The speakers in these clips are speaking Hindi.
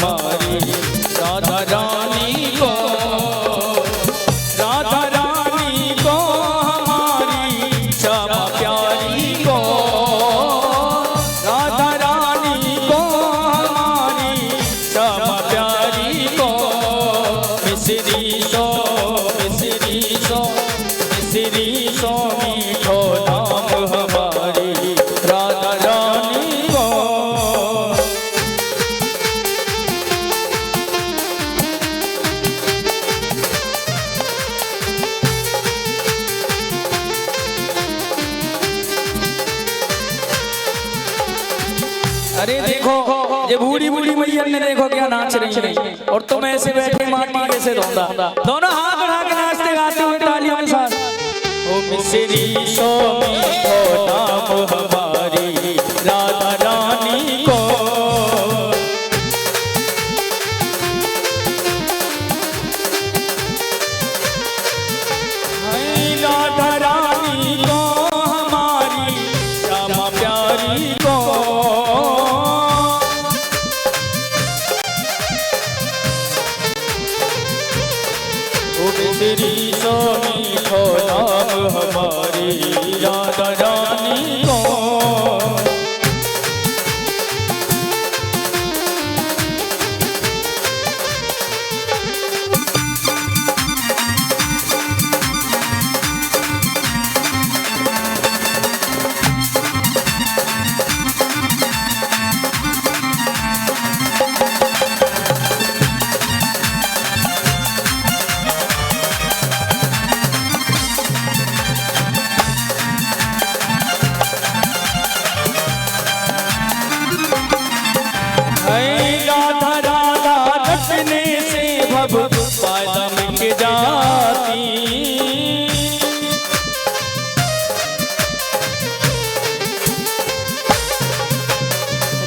हमारी राधा रानी को, राधा रानी को हमारी श्यामा प्यारी को, राधा रानी को हमारी श्यामा प्यारी को। मिसरी सो मिसरी सो मिसरी सो मीठो नाम हमारी राधा रानी को। अरे देखो ये बूढ़ी बूढ़ी मैया ने देखो क्या नाच रही है और तुम ऐसे बैठे माटी कैसे धोंदा। दोनों हाथ उठा के नाचते गाते हुए तालियों के साथ। ओ मिसरी सो मीठो नाम हमारी राधा रानी को, राधा रानी को हमारी श्यामा प्यारी को। मिसरी सो मीठो नाम हमारी राधा रानी को। राधा राधा रटने से भव फायदा मिट जाती,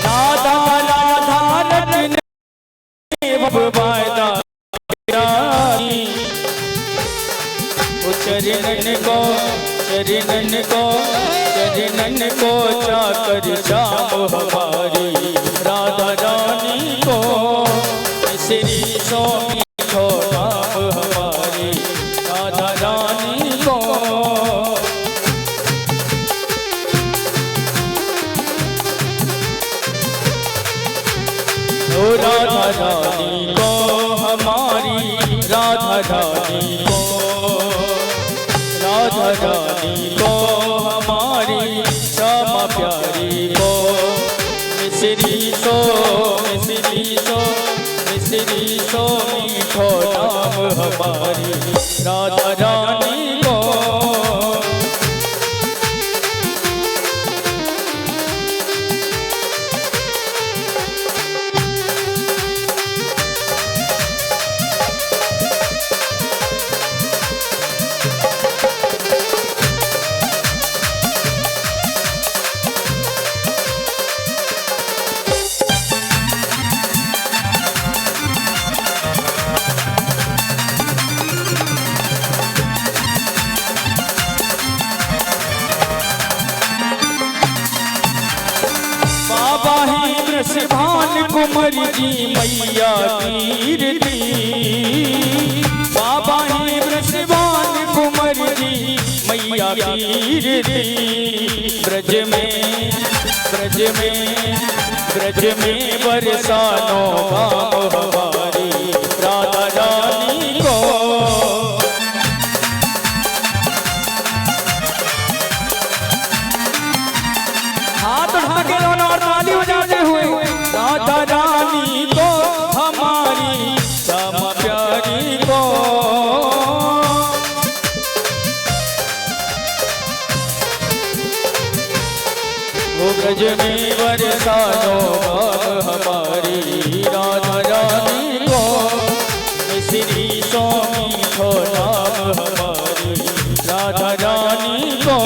राधा राधा रटने से भव फायदा मिट जाती। चरणन को चरणन को चरणन को चाकर श्याम हमारी राधा रानी को। मिसरी सो मीठो नाम हमारी राधा रानी को। ओ राधा रानी को हमारी राधा रानी को, राधा रानी को हमारी श्यामा प्यारी को। मिसरी सो मिसरी सो मिसरी सो मीठो नाम हमारी राधा रानी को। भान कुंवर जी मैया कीर्ति, बाबा ही वृषभान कुंवर जी मैया कीर्ति। ब्रज में ब्रज में ब्रज में बरसानो गाम हमारी राधा रानी को। हाथ उठा के दोनों और ताली बजाते हुए राधा रानी को हमारी श्यामा प्यारी को। वो ब्रज में बरसानो हमारी राधा रानी को। मिसरी सो मीठो नाम हमारी राधा रानी को।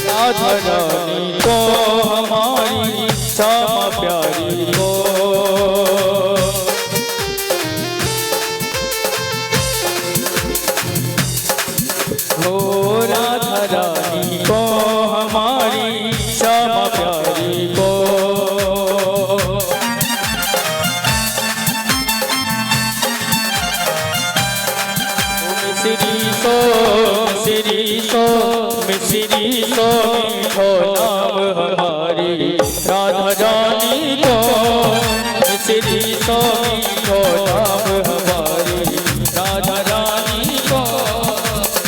राधा रानी को हमारी श्यामा प्यारी को। हो राधा रानी रानी को, हमारी श्यामा प्यारी को। मिश्री सो मिश्री सो मिश्री सो मीठो नाम हमारी राधा रानी को। मिश्री सो मीठो नाम हमारी राधा रानी को।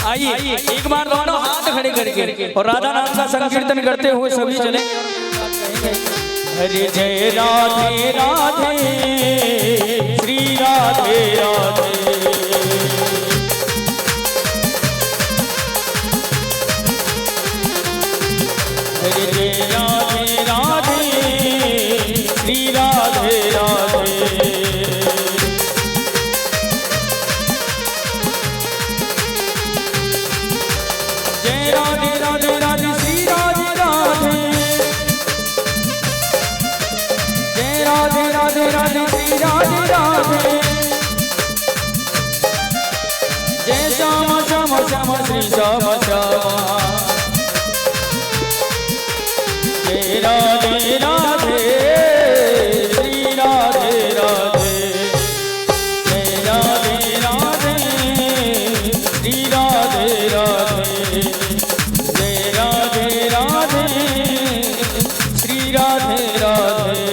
आइए एक बार दोनों हाथ खड़े करके और राधा नाम का संकीर्तन करते हुए सभी चले। हरे जय राधे राधे श्री राधे राधे। हरे जय राधे राधे श्री राधे राधे। जय राधे राधे राधे श्री राधे राधे। जय राधे राधे राधे श्री राधे राधे। जय श्यामा श्यामा श्यामा श्री श्यामा श्यामा। जय राधे राधे श्री राधे राधे। जय राधे राधे श्री राधे राधे। जय राधे राधे श्री राधे राधे।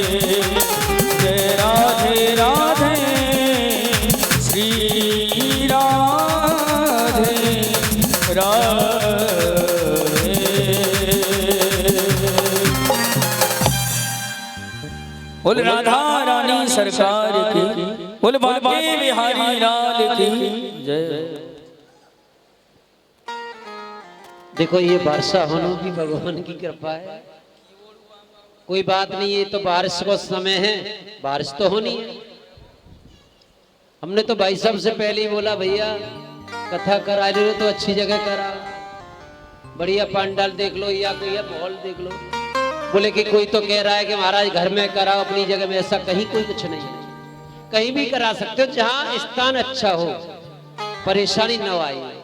जय राधे राधे श्री राधे राधे। बोल राधा रानी सरकार की, बोल बांके बिहारी लाल की जय। देखो ये वर्षा होना भी भगवान की कृपा है, कोई बात नहीं। ये तो बारिश का समय है, बारिश तो होनी है। हमने तो भाई साहब से पहले ही बोला भैया कथा करा रहे हो तो अच्छी जगह कराओ, बढ़िया पंडाल देख लो या कोई माहौल देख लो। बोले कि कोई तो कह रहा है कि महाराज घर में कराओ अपनी जगह में, ऐसा कहीं कोई कुछ नहीं है। कहीं भी करा सकते हो जहां स्थान अच्छा हो, परेशानी न आए,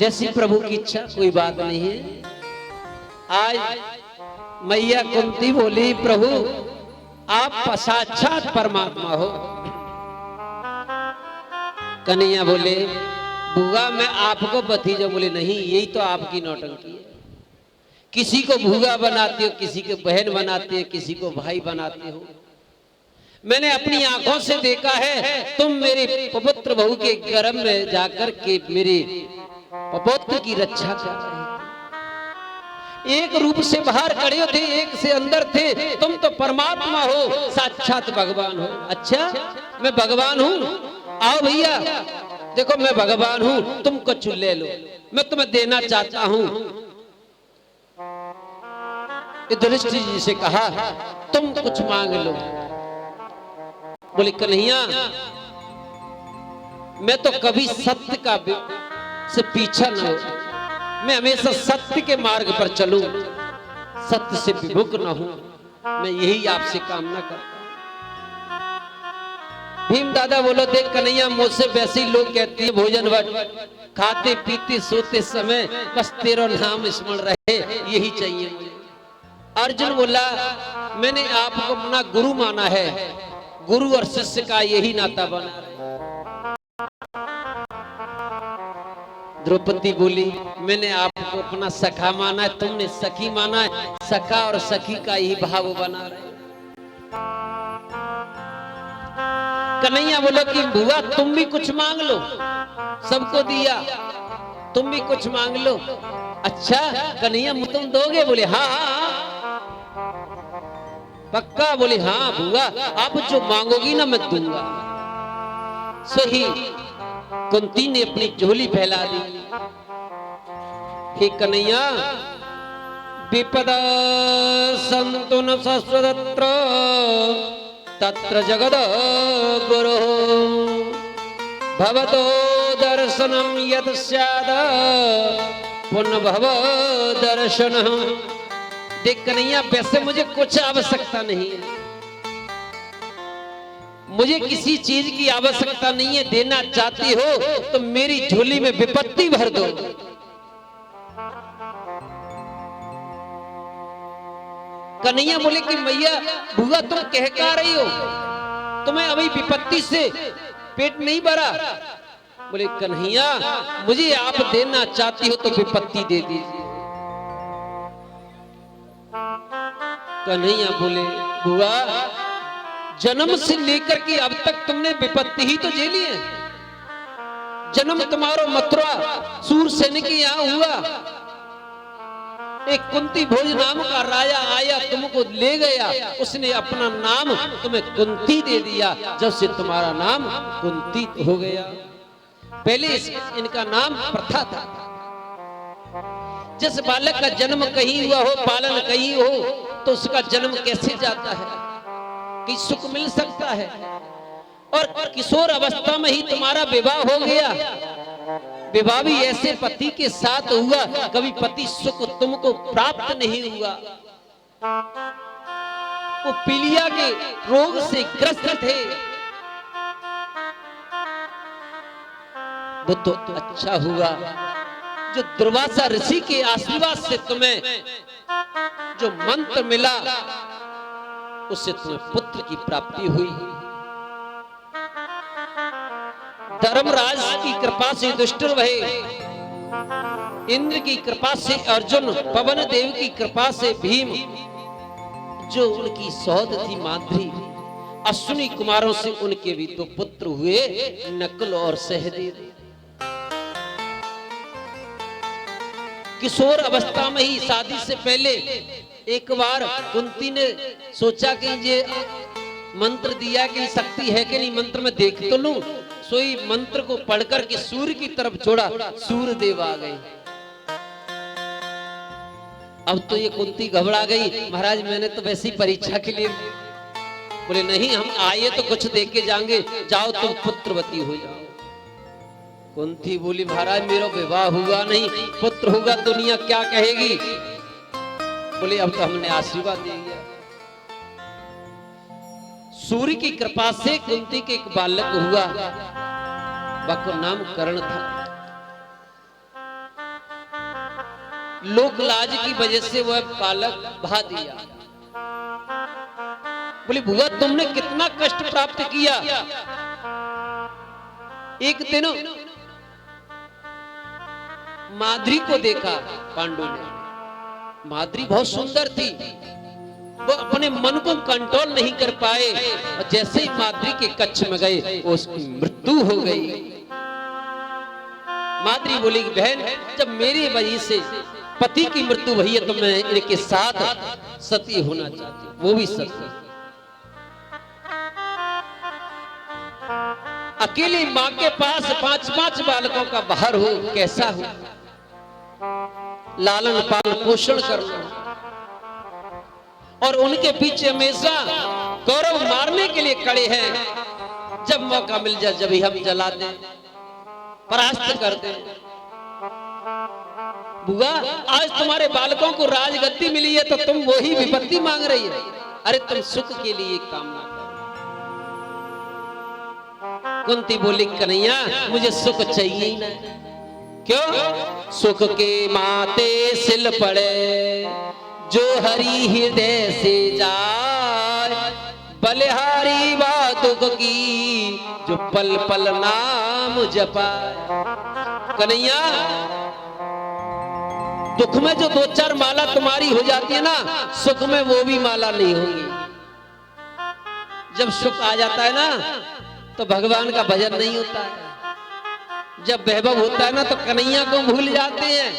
जैसी प्रभु की इच्छा, कोई बात नहीं है। आज मैया कुंती बोली प्रभु आप साक्षात परमात्मा हो। कन्हैया बोले बुआ मैं आपको भतीजा। बोले नहीं यही तो आपकी नौटंकी है। किसी को भूगा बनाते हो, किसी को बहन बनाते हो, किसी को भाई बनाते हो। मैंने अपनी आंखों से देखा है तुम मेरे पवित्र बहू के गर्भ में जाकर के मेरे पवित्र की रक्षा कर रहे। एक रूप से बाहर खड़े थे, एक से अंदर थे। तुम तो परमात्मा हो, साक्षात भगवान हो। अच्छा मैं भगवान हूँ, आओ भैया देखो मैं भगवान हूँ, तुम कुछ ले लो, मैं तुम्हें देना चाहता हूँ। युधिष्ठिर जी से कहा तुम कुछ मांग लो। बोले कन्हैया मैं तो कभी सत्य का से पीछा न हो, मैं हमेशा सत्य के मार्ग पर चलूं, सत्य से विमुख न हूं। मैं यही आपसे कामना करता हूं। भीम दादा बोलो देख कन्हैया मुझसे वैसे ही लोग कहते हैं भोजन वट, खाते पीते सोते समय बस तेरा नाम स्मरण रहे, यही चाहिए मुझे। अर्जुन बोला मैंने आपको अपना गुरु माना है, गुरु और शिष्य का यही नाता बना। द्रौपदी बोली मैंने आपको अपना सखा माना है, तुमने सखी माना है, सखा और सखी का यही भाव बना रहे। कन्हैया बोला कि बुआ तुम भी कुछ मांग लो, सबको दिया, तुम भी कुछ मांग लो। अच्छा कन्हैया तुम दोगे? बोले हाँ पक्का। बोले हाँ बुआ आप जो मांगोगी ना मैं दूंगा। सही कुंती ने अपनी झोली फैला दी। हे कन्हैया विपदा संतु न शस्त्रत्र तत्र जगद गुरु भवतो दर्शनम यत् स्याद पुनर्भव दर्शन। देख कन्हैया वैसे मुझे कुछ आवश्यकता नहीं है, मुझे किसी चीज की आवश्यकता नहीं है, देना चाहती हो तो मेरी झोली में विपत्ति भर दो। कन्हैया बोले कि मैया बुआ तुम कह क्या रही हो, तुम्हें अभी विपत्ति से पेट नहीं भरा। बोले कन्हैया मुझे आप देना चाहती हो तो विपत्ति दे दीजिए। कन्हैया बोले बुआ जन्म से लेकर के अब तक तुमने विपत्ति ही तो झेली है। जन्म तुम्हारा मथुरा सूरसेन के यहाँ हुआ, एक कुंती भोज नाम का राजा आया तुमको ले गया, उसने अपना नाम तुम्हें कुंती दे दिया, जब से तुम्हारा नाम कुंती हो गया। पहले इनका नाम प्रथा था। जिस बालक का जन्म कहीं हुआ हो, पालन कहीं हो, तो उसका जन्म कैसे जाता है कि सुख मिल सकता है। और किशोर अवस्था में ही तुम्हारा विवाह हो गया। विवाह भी ऐसे पति के साथ हुआ, कभी पति सुख तुमको प्राप्त नहीं हुआ। वो पीलिया के रोग से ग्रस्त थे। वो तो अच्छा हुआ जो दुर्वासा ऋषि के आशीर्वाद से तुम्हें जो मंत्र मिला, उससे तुम्हें पुत्र की प्राप्ति हुई। धर्मराज की कृपा से युधिष्ठिर भये, इंद्र की कृपा से अर्जुन, पवन देव की कृपा से भीम, जो उनकी सौद थी माद्री, अश्विनी कुमारों से उनके भी दो पुत्र हुए, नकुल और सहदेव। किशोर अवस्था में ही शादी से पहले एक बार कुंती ने सोचा कि ये मंत्र दिया कि शक्ति है कि नहीं, मंत्र में देख तो लूं। सोई मंत्र को पढ़कर के सूर्य की तरफ छोड़ा, सूर्य देव आ गए। अब तो ये कुंती घबरा गई, महाराज मैंने तो वैसी परीक्षा के लिए। बोले नहीं हम आए तो कुछ देख के जाएंगे, जाओ तुम पुत्रवती हो जाओ। कुंती बोली महाराज मेरा विवाह हुआ नहीं, पुत्र होगा दुनिया क्या कहेगी। बोले अब तो हमने आशीर्वाद दे दिया। सूर्य की कृपा से कुंती के एक बालक हुआ, बाको नाम कर्ण था। लोक लाज की वजह से वह बालक बहा दिया। बोले बुआ तुमने कितना कष्ट प्राप्त किया। एक दिन माद्री को देखा पांडु ने, माद्री बहुत सुंदर थी, वो अपने मन को कंट्रोल नहीं कर पाए और जैसे ही माद्री के कच्छ में गए उसकी मृत्यु हो गई। माद्री बोली बहन जब मेरी वजह से पति की मृत्यु हुई है तो मैं इनके साथ सती होना चाहती हूँ, वो भी सती। अकेली माँ के पास 5-5 बालकों का बाहर हो, कैसा हो, लालन पालन पोषण करना और उनके पीछे हमेशा गौरव मारने के लिए खड़े हैं। जब मौका मिल जाए जब ही हम जला दें, परास्त कर दें। बुआ आज तुम्हारे बालकों को राजगद्दी मिली है तो तुम वही विपत्ति मांग रही है। अरे तुम सुख के लिए कामना करो। कुंती बोली कन्हैया मुझे सुख चाहिए ही नहीं। क्यों? सुख के माते सिल पड़े जो हरि हृदय से जाए, बलिहारी बातों की जो पल पल नाम जपाए। कन्हैया दुख में जो 2-4 माला तुम्हारी हो जाती है ना, सुख में वो भी माला नहीं होगी। जब सुख आ जाता है ना तो भगवान का भजन नहीं होता है। जब वैभव होता है ना तो कन्हैया को भूल जाते हैं।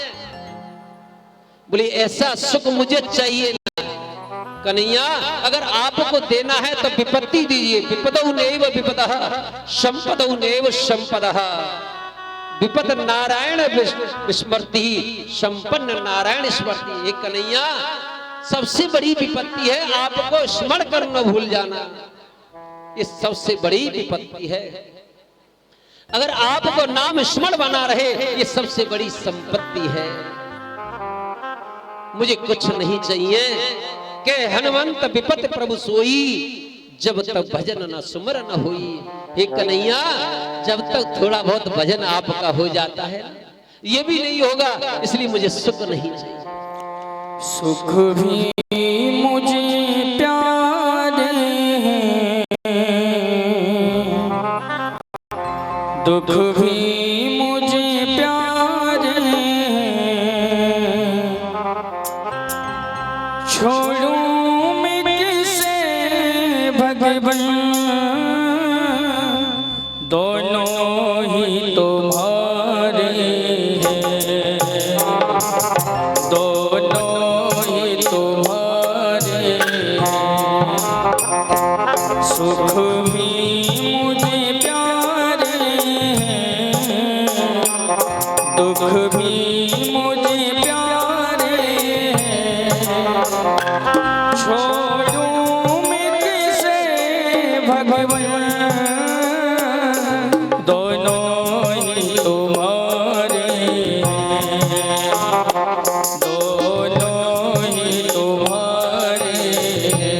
बोली ऐसा सुख मुझे चाहिए ना। कन्हैया अगर आपको देना है तो विपत्ति दीजिए। विपदौ नैव विपदः संपदौ नैव संपदः। विपद नारायण विस्मृति संपन्न नारायण स्मृति। एक कन्हैया सबसे बड़ी विपत्ति है आपको स्मरण करना भूल जाना, ये सबसे बड़ी विपत्ति है। अगर आपको नाम स्मरण बना रहे ये सबसे बड़ी संपत्ति है। मुझे कुछ नहीं चाहिए के हनुमंत विपत प्रभु सोई, जब तक भजन न सुमर न होई। हे कन्हैया, जब तक थोड़ा बहुत भजन आपका हो जाता है ये भी नहीं होगा, इसलिए मुझे सुख नहीं चाहिए। सुख भी मुझे प्यारे हैं, दुख भी मुझे प्यारे हैं, छोड़ूं मैं किसे भगवान, दोनों ही तुम्हारे हैं, दोनों ही तुम्हारे हैं। सुख भी मुझे प्यारे हैं, दुख भी मुझे प्यारे हैं, छोड़ूं मैं किसे भगवान, दोनों ही तुम्हारे हैं, दोनों ही तुम्हारे हैं।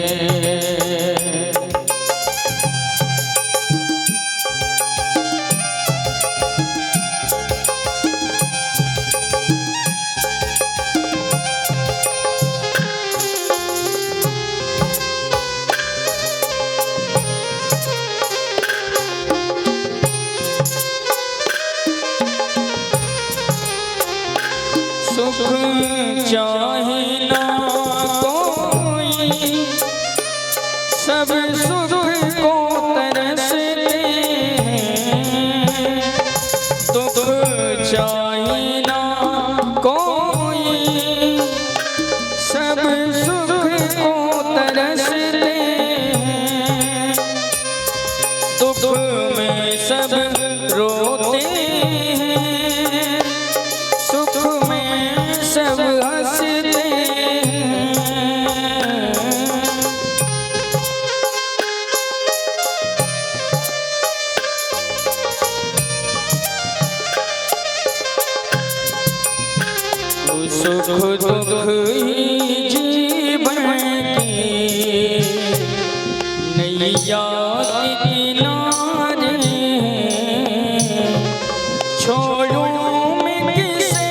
सुख चाहे ना कोई, सब सुख को तरसते हैं, दुख चाहे ना कोई, सब सुख को तरसते हैं, दुख में सब रोते हैं, सुख में सब हंसते हैं। सुख दुख ही जीवन की नैया किनारे हैं, छोड़ूं मैं किसे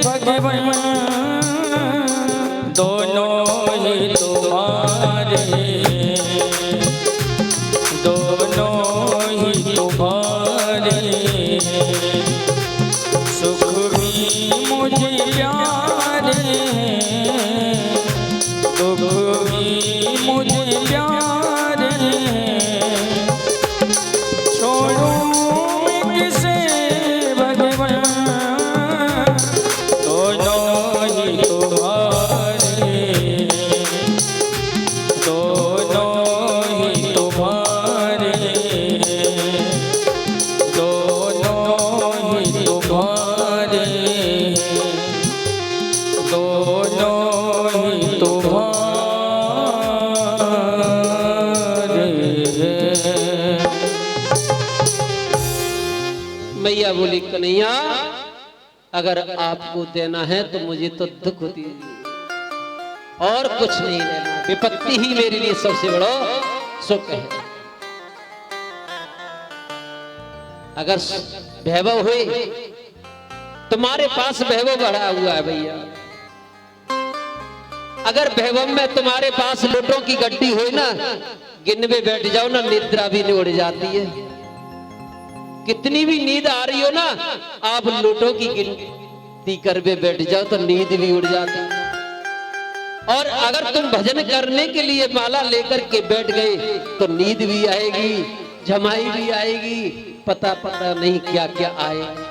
भगवान, दोनों ही तुम्हारे हैं, दोनों ही तुम्हारे हैं। सुख भी मुझे प्यारे हैं, दुख भी मुझे प्यारे हैं, छोड़ूं मैं किसे भगवान, दोनों ही तुम्हारे हैं, दोनों ही तुम्हारे हैं, दोनों ही तुम्हारे हैं, दोनों ही तुम्हारे हैं। मैया बोली, कन्हैया अगर आपको देना है तो मुझे तो दुख दीजिए और कुछ नहीं लेना, विपत्ति ही मेरे लिए सबसे बड़ा सुख है। अगर वैभव हुए, तुम्हारे पास वैभव बढ़ा हुआ है भैया, अगर वैभव में तुम्हारे पास लोटों की गड्डी हो ना, गिनवे बैठ जाओ ना, निद्रा भी नहीं उड़ जाती है। कितनी भी नींद आ रही हो ना, आप लोटों की गिनती करवे बैठ जाओ तो नींद भी उड़ जाती है। और अगर तुम भजन करने के लिए माला लेकर के बैठ गए तो नींद भी आएगी, जमाई भी आएगी, पता नहीं क्या क्या आएगा।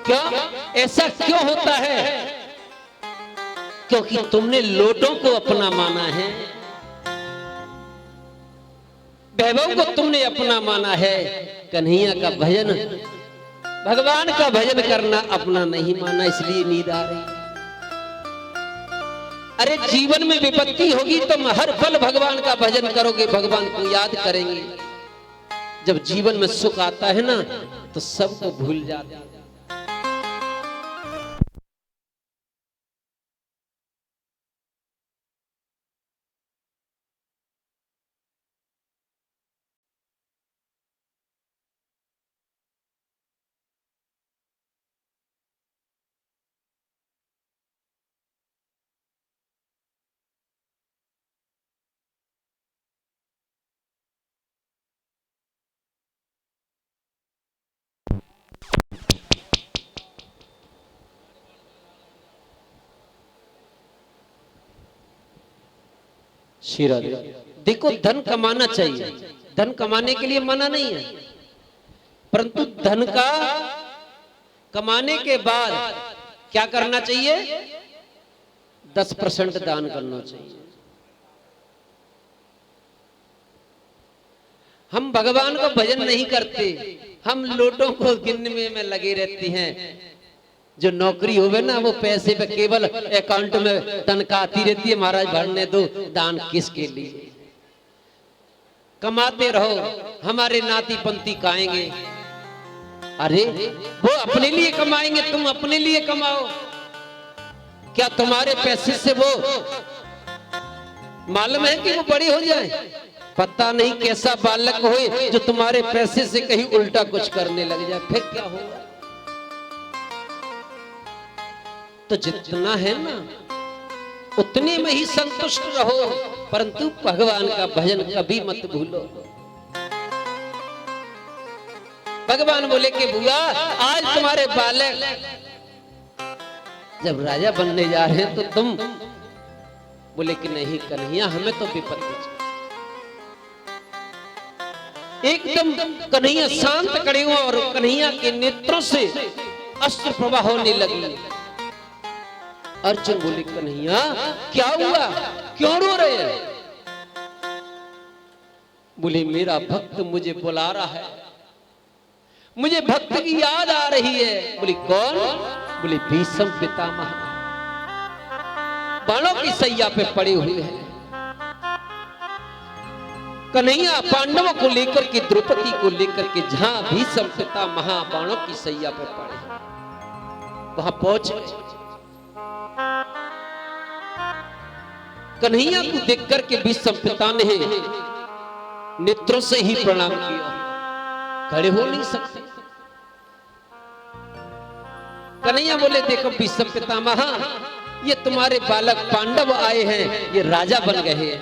क्यों ऐसा क्यों होता है? क्योंकि तुमने लोटों को अपना माना है, वैभव को तुमने अपना माना है। कन्हैया का भजन, भगवान का भजन करना अपना नहीं माना, इसलिए नींद आ रही। अरे जीवन में विपत्ति होगी तो हर पल भगवान का भजन करोगे, भगवान को याद करेंगे। जब जीवन में सुख आता है ना तो सबको भूल जाते हैं। शीरा दे। देखो धन कमाना चाहिए, धन कमाने के लिए मना नहीं है, परंतु धन का कमाने के बाद क्या करना चाहिए? 10% दान करना चाहिए। हम भगवान को भजन नहीं करते, हम लोटों को गिनने में लगे रहते हैं। जो नौकरी होवे ना, वो पैसे पे केवल अकाउंट में तनख्वाह आती रहती है, महाराज भरने दो, दान किसके लिए? कमाते रहो, हमारे नाती पंती खाएंगे। अरे वो अपने लिए कमाएंगे, तुम अपने लिए कमाओ। क्या तुम्हारे पैसे से वो मालूम है कि वो बड़े हो जाए? पता नहीं कैसा बालक होए जो तुम्हारे पैसे से कहीं उल्टा कुछ करने लग जाए, फिर क्या होगा? तो जितना है ना उतने में ही संतुष्ट रहो, परंतु भगवान का भजन कभी मत भूलो। भगवान बोले कि बुआ, आज तुम्हारे बालक जब राजा बनने जा रहे हैं तो तुम बोले कि नहीं कन्हैया, हमें तो विपत्ति चाहिए। एकदम कन्हैया शांत खड़े हुए और कन्हैया के नेत्रों से अश्रु प्रवाह होने लगी। अर्जुन बोले कन्हैया क्या हुआ, क्यों रो रहे हैं? बोले मेरा भक्त मुझे बुला रहा है, मुझे भक्त की याद आ रही है। बोले कौन? बोले भीष्म पितामह बाणों की सैया पे पड़े हुए हैं। कन्हैया पांडवों को लेकर के, द्रौपदी को लेकर के जहां भीष्म पितामह बाणों की सैया पे पड़े वहां पहुंच गए। कन्हैया को देख करके भीष्म पिता ने नेत्रों से ही प्रणाम किया, खड़े हो नहीं सकते। कन्हैया बोले देखो भीष्म पितामह, ये तुम्हारे बालक पांडव आए हैं, ये राजा बन गए हैं,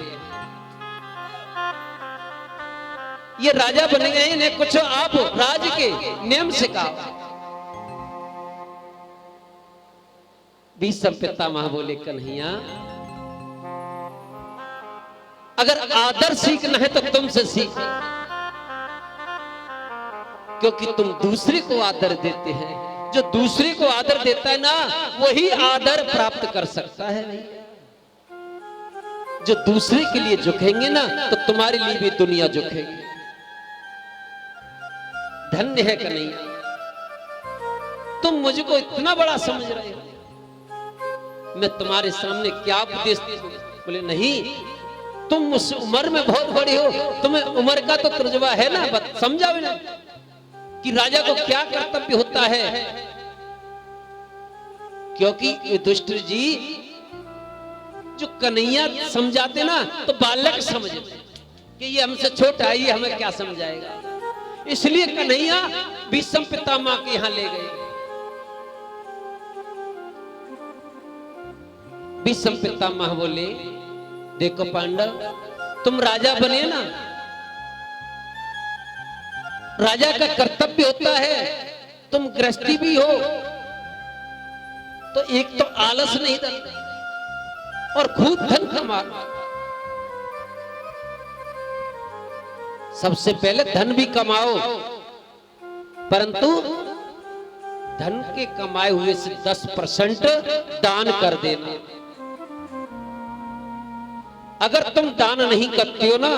ये राजा बन गए, इन्हें कुछ आप राज के नियम सिखाओ। भीष्म पितामह बोले कन्हैया, अगर आदर सीखना है तो तुमसे सीख, क्योंकि तुम दूसरे को आदर देते हैं। जो दूसरे को आदर देता है ना, वही आदर प्राप्त कर सकता है। जो दूसरे के लिए झुकेंगे ना, तो तुम्हारे लिए भी दुनिया झुकेगी। धन्य है कन्हैया, तुम मुझको इतना बड़ा समझ रहे हो, मैं तुम्हारे सामने क्या उपदेश दूं? बोले नहीं, तुम उस उम्र में बहुत बड़े हो, तुम्हें उम्र का तो तजुर्बा है ना, समझाओ ना कि राजा को क्या कर्तव्य होता है। क्योंकि युधिष्ठिर जी जो कन्हैया समझाते ना, तो बालक समझते कि ये हमसे छोटा है, ये हमें क्या समझाएगा। इसलिए कन्हैया भीष्म पितामह के यहां ले गए। भीष्म पितामह बोले देखो पांडव, तुम राजा बने ना, राजा का कर्तव्य होता है, तुम गृहस्थी भी हो, तो एक तो आलस नहीं करना और खूब धन कमाना। सबसे पहले धन भी कमाओ, परंतु धन के कमाए हुए से 10% दान कर देना। अगर तुम दान नहीं करते हो ना,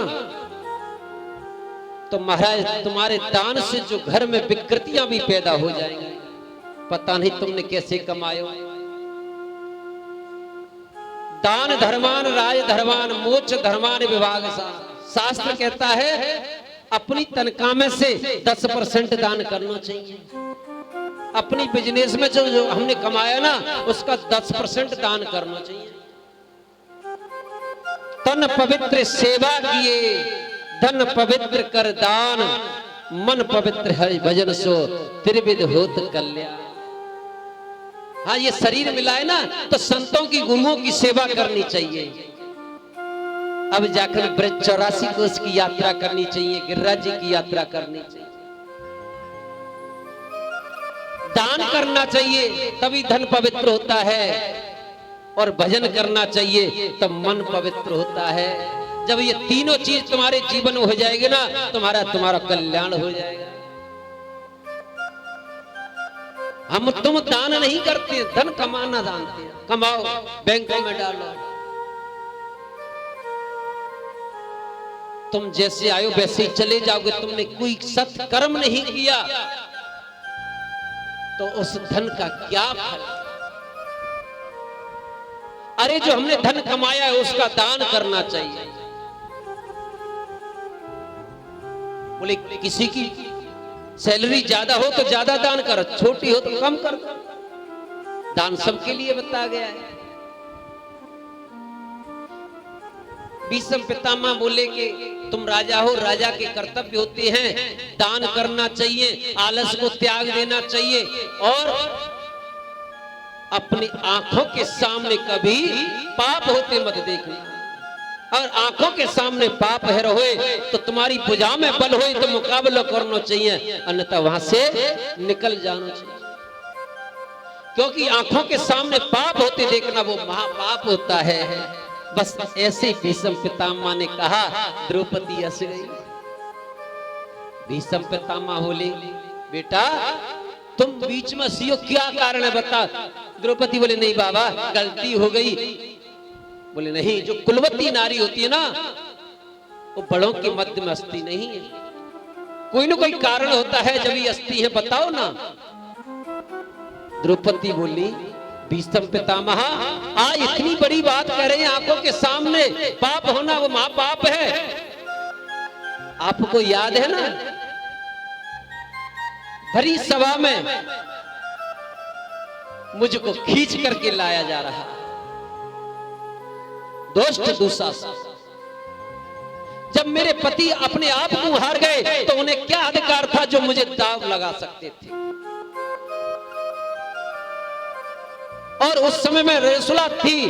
तो महाराज तुम्हारे दान से जो घर में विकृतियां भी पैदा हो जाएंगी। पता नहीं तुमने कैसे कमाए हो। दान धर्मान राज धर्मान मोक्ष धर्मान विभाग सा, शास्त्र कहता है अपनी तनख्वाह में से 10% दान करना चाहिए। अपनी बिजनेस में जो हमने कमाया ना, उसका 10% दान करना चाहिए। तन पवित्र सेवा किए, धन पवित्र कर दान, मन पवित्र हरि भजन सो त्रिविध होत कल्याण। हाँ, ये शरीर मिला है ना, तो संतों की गुरुओं की सेवा करनी चाहिए। अब जाकर ब्रज 84 कोस की यात्रा करनी चाहिए, गिरिराज जी की यात्रा करनी चाहिए, दान करना चाहिए, तभी धन पवित्र होता है। और भजन करना चाहिए, तब मन पवित्र होता है। जब ये तीनों चीज तुम्हारे जीवन में हो जाएगी ना, तुम्हारा कल्याण हो जाएगा। हम तुम दान नहीं करते, धन कमाना जानते हैं। कमाओ, बैंक में डालो। तुम जैसे आयो वैसे ही चले जाओगे। तुमने कोई सत्कर्म नहीं किया तो उस धन का क्या फल? अरे जो हमने धन कमाया है उसका दान करना चाहिए। बोले किसी की सैलरी ज्यादा हो तो ज्यादा दान करो, छोटी हो तो कम करो। दान सबके लिए बताया गया है। भीष्म पितामह बोले कि तुम राजा हो, राजा के कर्तव्य होते हैं, दान करना चाहिए, आलस को त्याग देना चाहिए और अपनी आंखों के सामने कभी पाप होते मत देखना। और आंखों के सामने पाप है रहे तो तुम्हारी भुजा में बल होए तो मुकाबला करना चाहिए, अन्यथा वहां से निकल जाना चाहिए। क्योंकि आंखों के सामने पाप होते देखना वो महापाप होता है। बस ऐसे भीष्म पितामह ने कहा, द्रौपदी हंस गई। भीष्म पितामह बोले बेटा तुम बीच में हंसियो, क्या कारण है बता। द्रौपदी बोले नहीं बाबा गलती हो गई। बोले नहीं, जो कुलवती नारी होती है ना वो बड़ों के मध्य में हंसती नहीं है, कोई ना कोई कारण होता है जब ये हंसती है, बताओ ना। द्रौपदी बोली भीष्म पितामह आज इतनी बड़ी बात कह रहे हैं, आंखों के सामने पाप होना वो महापाप है। आपको याद है ना भरी सभा में मुझको खींच करके लाया जा रहा, दुष्ट दुशासन। जब मेरे पति अपने आप को हार गए तो उन्हें क्या अधिकार था जो मुझे दाव लगा सकते थे। और उस समय में रसूला थी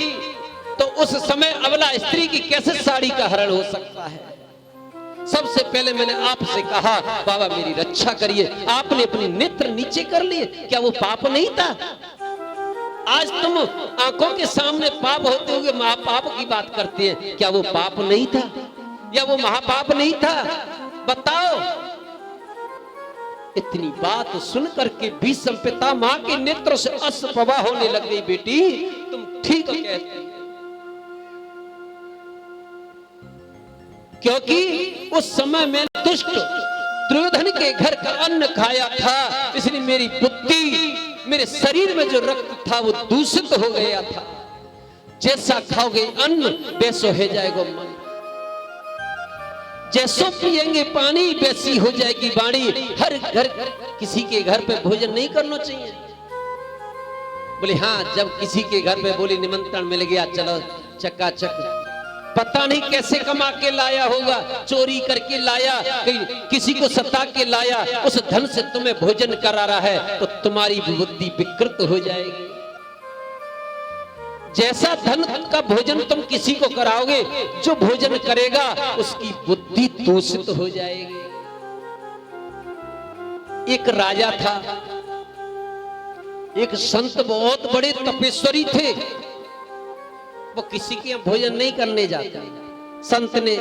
तो उस समय अबला स्त्री की कैसे साड़ी का हरण हो सकता है। सबसे पहले मैंने आपसे कहा बाबा मेरी रक्षा करिए, आपने अपने नेत्र नीचे कर लिए, क्या वो पाप नहीं था? आज तुम आंखों के सामने पाप होते हुए महापाप की बात करते हैं, क्या वो पाप नहीं था या वो महापाप नहीं था? बताओ। इतनी बात सुनकर के भीष्म पितामह के नेत्र से अश्रु प्रवाह होने लग गई। बेटी तुम ठीक कहती है, क्योंकि उस समय में दुष्ट दुर्योधन के घर का अन्न खाया था, इसलिए मेरी बुद्धि, मेरे शरीर में जो रक्त था वो दूषित हो गया था। जैसा खाओगे अन्न वैसो हो जाएगा मन, जैसो पिएंगे पानी वैसी हो जाएगी वाणी। हर घर किसी के घर पे भोजन नहीं करना चाहिए। बोले हाँ, जब किसी के घर पे बोले निमंत्रण मिल गया चलो चकाचक, पता नहीं कैसे कमा के लाया होगा, चोरी करके लाया, किसी को सता के लाया, उस धन से तुम्हें भोजन करा रहा है तो तुम्हारी बुद्धि विकृत हो जाएगी। जैसा धन का भोजन तुम किसी को कराओगे, जो भोजन करेगा उसकी बुद्धि दूषित हो जाएगी। एक राजा था, एक संत बहुत बड़े तपेश्वरी थे, वो किसी के यहाँ भोजन नहीं करने जाते। संत ने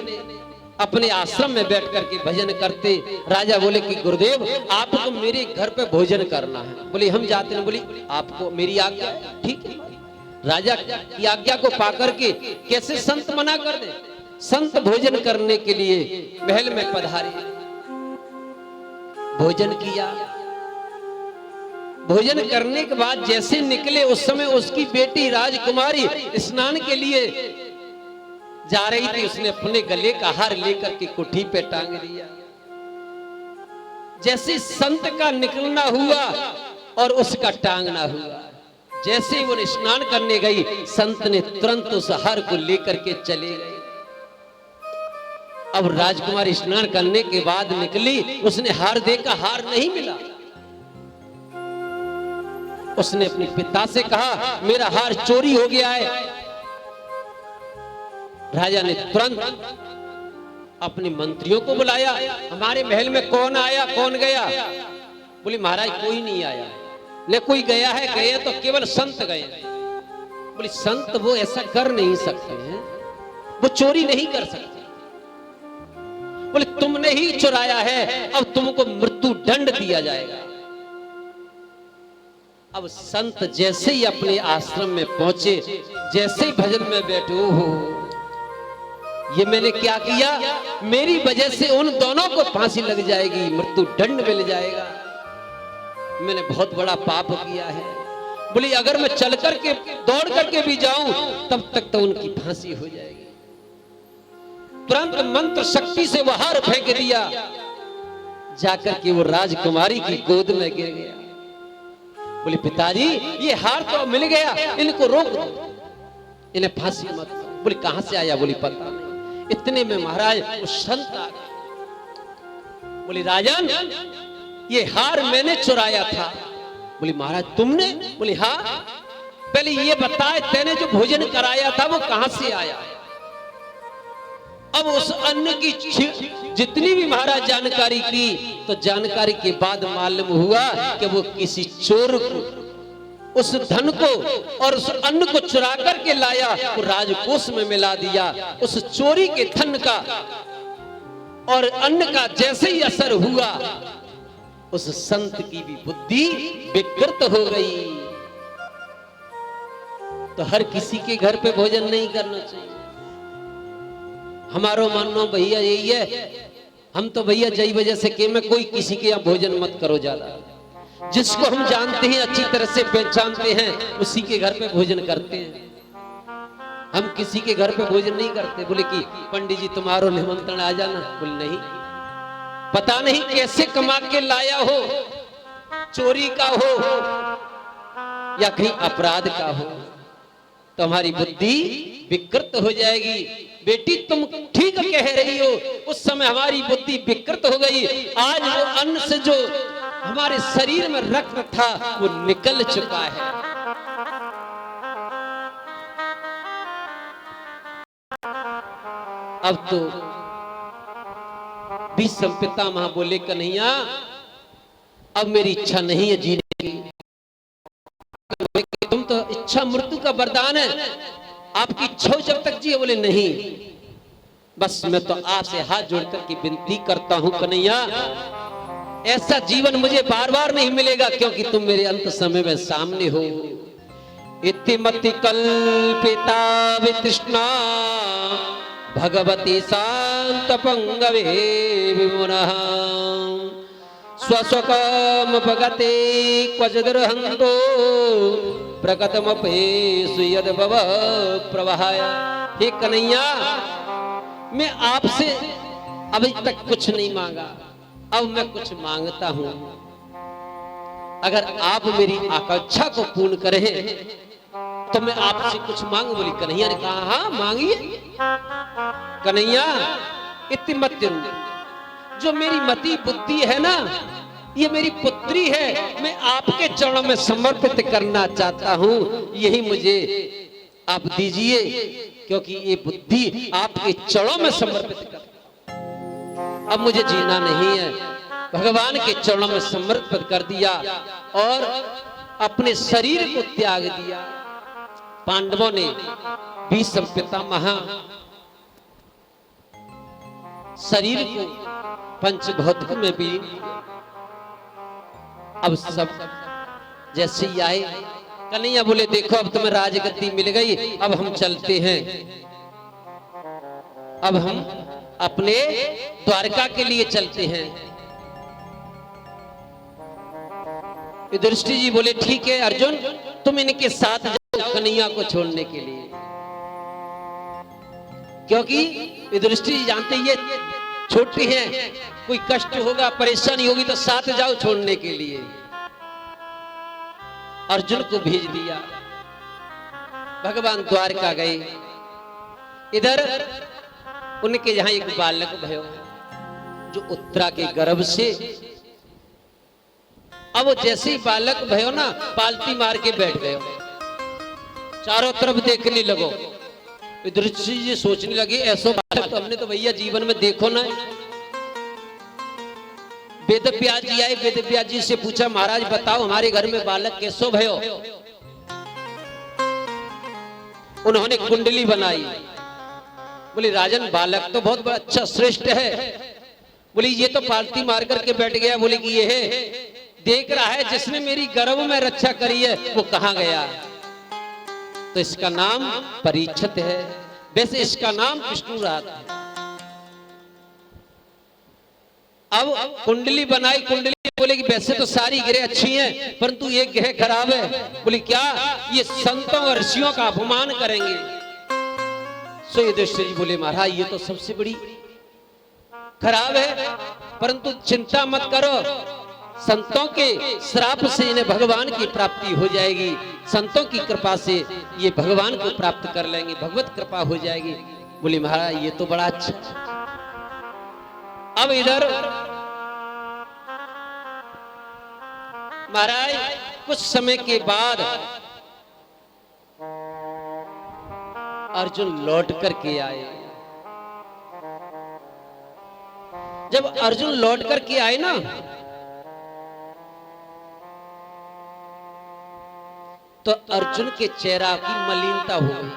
अपने आश्रम में बैठ करके भजन करते। राजा बोले कि गुरुदेव आपको मेरे घर पे भोजन करना है। बोले हम जाते हैं। बोली आपको मेरी आज्ञा? ठीक है। राजा की आज्ञा को पाकर के कैसे संत मना कर दे। संत भोजन करने के लिए महल में पधारे, भोजन किया। भोजन करने के बाद जैसे निकले उस समय उसकी बेटी राजकुमारी स्नान के लिए जा रही थी। उसने अपने गले का हार लेकर के कुठी पे टांग दिया। जैसे संत का निकलना हुआ और उसका टांगना हुआ, जैसे वो स्नान करने गई संत ने तुरंत उस हार को लेकर के चले गए। अब राजकुमारी स्नान करने के बाद निकली, उसने हार देखा, हार नहीं मिला। उसने अपने पिता से कहा मेरा हार चोरी हो गया है। राजा ने तुरंत अपने मंत्रियों को बुलाया, हमारे महल में कौन आया कौन गया? बोले महाराज कोई नहीं आया। ले कोई गया है? गए तो केवल संत गए। बोले संत वो ऐसा कर नहीं सकते हैं, वो चोरी नहीं कर सकते। बोले तुमने ही चुराया है, अब तुमको मृत्यु दंड दिया जाएगा। अब संत जैसे ही अपने आश्रम में पहुंचे, जैसे ही भजन में बैठे, हो ये मैंने क्या किया, मेरी वजह से उन दोनों को फांसी लग जाएगी, मृत्यु दंड मिल जाएगा, मैंने बहुत बड़ा पाप किया है। बोली अगर मैं चल करके दौड़ करके भी जाऊं तब तक तो उनकी फांसी हो जाएगी। तुरंत मंत्र शक्ति से वो हार फेंक दिया, जाकर के वो राजकुमारी की गोद में गिर गया। बोले पिताजी ये हार तो मिल गया, इनको रोक दो, इन्हें फांसी मत दो। बोले कहां से आया, बोली पता नहीं। इतने में महाराज वो संत आ गए। बोले राजन ये हार मैंने चुराया था। बोली महाराज तुमने? बोली हाँ। पहले ये बताए तेने जो भोजन कराया था वो कहां से आया? अब उस अन्न की जितनी भी महाराज जानकारी की, तो जानकारी के बाद मालूम हुआ कि वो किसी चोर को उस धन को और उस अन्न को चुरा करके लाया, वो राजकोष में मिला दिया। उस चोरी के धन का और अन्न का जैसे ही असर हुआ, उस संत की भी बुद्धि विकृत हो गई। तो हर किसी के घर पे भोजन नहीं करना चाहिए। हमारो मानना भैया यही है, हम तो भैया जय वजह से के में कोई किसी के यहाँ भोजन मत करो ज्यादा। जिसको हम जानते हैं, अच्छी तरह से पहचानते हैं, उसी के घर पे भोजन करते हैं। हम किसी के घर पे भोजन नहीं करते। बोले कि पंडित जी तुम्हारो निमंत्रण आ जाना। बोले नहीं, पता नहीं कैसे कमा के लाया हो, चोरी का हो या कहीं अपराध का हो, तो हमारी बुद्धि विकृत हो जाएगी। बेटी तुम ठीक कह रही हो, उस समय हमारी बुद्धि विकृत हो गई। आज वो अन्न से जो हमारे शरीर में रक्त था वो निकल चुका है। अब तो भीष्म पितामह बोले कन्हैया अब मेरी इच्छा नहीं है जीने की। तुम तो इच्छा मृत्यु का वरदान है, आपकी इच्छा जब तक जिए। बोले नहीं, बस मैं तो आपसे हाथ जोड़कर की विनती करता हूं कन्हैया, ऐसा जीवन मुझे बार बार नहीं मिलेगा, क्योंकि तुम मेरे अंत समय में सामने हो। इतिमति कल्पिता वितृष्णा भगवती शांत पंगवे विमुनः स्वस्वकम भगते क्वचिदर्हन्तो प्रकटमपेषु यद्भव प्रवहाय। हे कन्हैया मैं आपसे अभी तक कुछ नहीं मांगा, अब मैं कुछ मांगता हूं। अगर आप मेरी आकांक्षा को पूर्ण करें तो मैं आपसे कुछ मांगू। बोली कन्हैया ने कहा हाँ मांगिए। कन्हैया इतिमत्य, जो मेरी मति बुद्धि है ना, ये मेरी पुत्री है, मैं आपके चरणों में समर्पित करना चाहता हूं, यही मुझे आप दीजिए, क्योंकि ये बुद्धि आपके चरणों में समर्पित कर। अब मुझे जीना नहीं है, भगवान के चरणों में समर्पित कर दिया और अपने शरीर को त्याग दिया। पांडवों ने भीष्म पितामह शरीर को पंचभौतिक में भी, अब सब जैसे ही आए कन्हैया बोले देखो अब तुम्हें राजगद्दी मिल गई, अब हम चलते हैं, अब हम अपने द्वारका के लिए चलते हैं। युधिष्ठिर जी बोले ठीक है अर्जुन, तुम इनके साथ जाओ कन्हैया को छोड़ने के लिए, क्योंकि युधिष्ठिर जी जानते ये छोटी हैं, कोई कष्ट होगा परेशानी होगी तो साथ जाओ छोड़ने के लिए। अर्जुन को भेज दिया, भगवान द्वारका गए। इधर उनके यहां एक बालक भयो जो उत्तरा के गर्भ से, अब वो जैसे ही बालक भयो ना पालती मार के बैठ गए, चारों तरफ देखने लगो। युधिष्ठिर जी सोचने लगे ऐसा बालक तो हमने तो भैया जीवन में देखो ना। वेद व्यास जी आए, वेद व्यास जी से पूछा महाराज बताओ हमारे घर में बालक कैसो भयो। उन्होंने कुंडली बनाई। बोले राजन बालक तो बहुत बड़ा अच्छा श्रेष्ठ है। बोली ये तो पालती मार करके बैठ गया। बोले कि ये है, देख रहा है जिसने मेरी गर्भ में रक्षा करी है वो कहां गया। तो इसका नाम परीक्षित है, वैसे इसका नाम विष्णुरात है। अब कुंडली बनाई, कुंडली बोले कि वैसे तो सारी ग्रह अच्छी हैं, परंतु एक ग्रह खराब है। बोले क्या, ये संतों और ऋषियों का अपमान करेंगे। सो युधिष्ठिर जी बोले महाराज ये तो सबसे बड़ी खराब है, परंतु चिंता मत करो, संतों के श्राप से इन्हें भगवान की प्राप्ति हो जाएगी, संतों की कृपा से ये भगवान को प्राप्त कर लेंगे, भगवत कृपा हो जाएगी। बोले महाराज ये तो बड़ा अच्छा। अब इधर महाराज कुछ समय के बाद अर्जुन लौट करके आए। जब अर्जुन लौट करके आए ना, तो अर्जुन के चेहरा की मलिनता हो गई।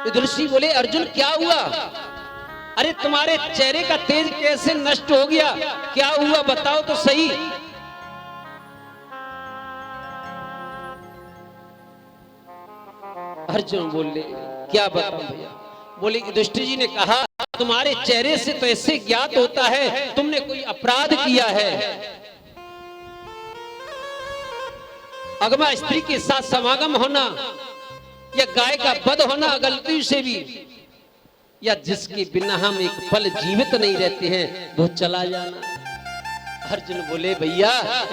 युधिष्ठिर बोले अर्जुन क्या हुआ, अरे तुम्हारे चेहरे का तेज कैसे नष्ट हो गया, क्या हुआ बताओ तो सही। अर्जुन बोले क्या बताऊं भैया। बोले युधिष्ठिर जी ने कहा तुम्हारे चेहरे से तो ऐसे ज्ञात होता है तुमने कोई अपराध किया है। अगमा स्त्री के साथ समागम होना या गाय का वध होना गलती से भी, या जिसके बिना हम एक पल जीवित नहीं रहते हैं वो चला जाना। अर्जुन बोले भैया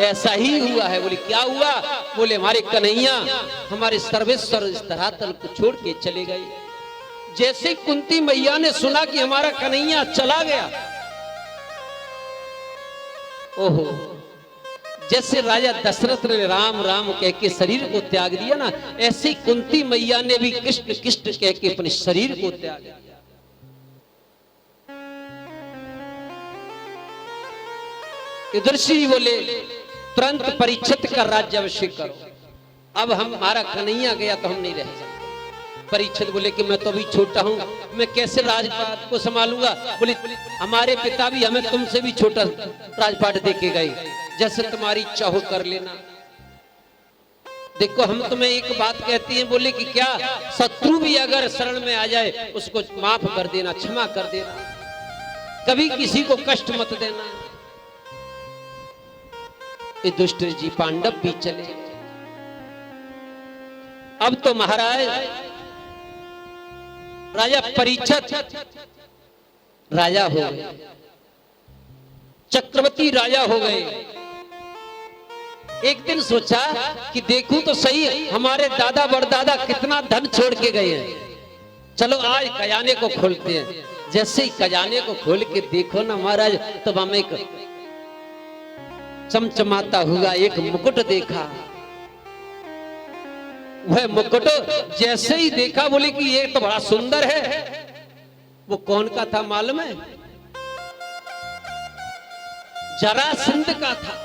ऐसा ही हुआ है। बोले क्या हुआ। बोले हमारे कन्हैया हमारे सर्वेश्वर इस धरातल को छोड़ के चले गए। जैसे कुंती मैया ने सुना कि हमारा कन्हैया चला गया, ओहो, जैसे राजा दशरथ ने राम राम कह के शरीर को त्याग दिया ना, ऐसे कुंती मैया ने भी कृष्ण कृष्ण कह के अपने शरीर को त्याग दिया। युधिष्ठिर बोले तुरंत परीक्षित का राज्य अभिषेक करो। अब हमारा कन्हैया गया तो हम नहीं रह सकते। परीक्षित बोले कि मैं तो अभी छोटा हूं, मैं कैसे राजपाट को संभालूंगा। बोले हमारे पिता भी हमें तुमसे भी छोटा राजपाट देके गए, जैसे तुम्हारी इच्छा हो कर लेना। देखो हम तुम्हें एक बात कहती हैं। बोले कि क्या, शत्रु भी अगर शरण में आ जाए उसको माफ कर देना, क्षमा कर देना, कभी किसी को कष्ट मत देना। युधिष्ठिर जी पांडव भी चले। अब तो महाराज राजा परीक्षित राजा हो गए, चक्रवर्ती राजा हो गए। एक दिन सोचा कि देखूं तो सही हमारे दादा बड़दादा कितना धन छोड़ के गए हैं, चलो आज खजाने को खोलते हैं। जैसे ही खजाने को खोल के देखो ना महाराज, तब हमें एक चमचमाता हुआ एक मुकुट देखा। वह मुकुट जैसे ही देखा बोले कि ये तो बड़ा सुंदर है। वो कौन का था मालूम है? जरासंध का था।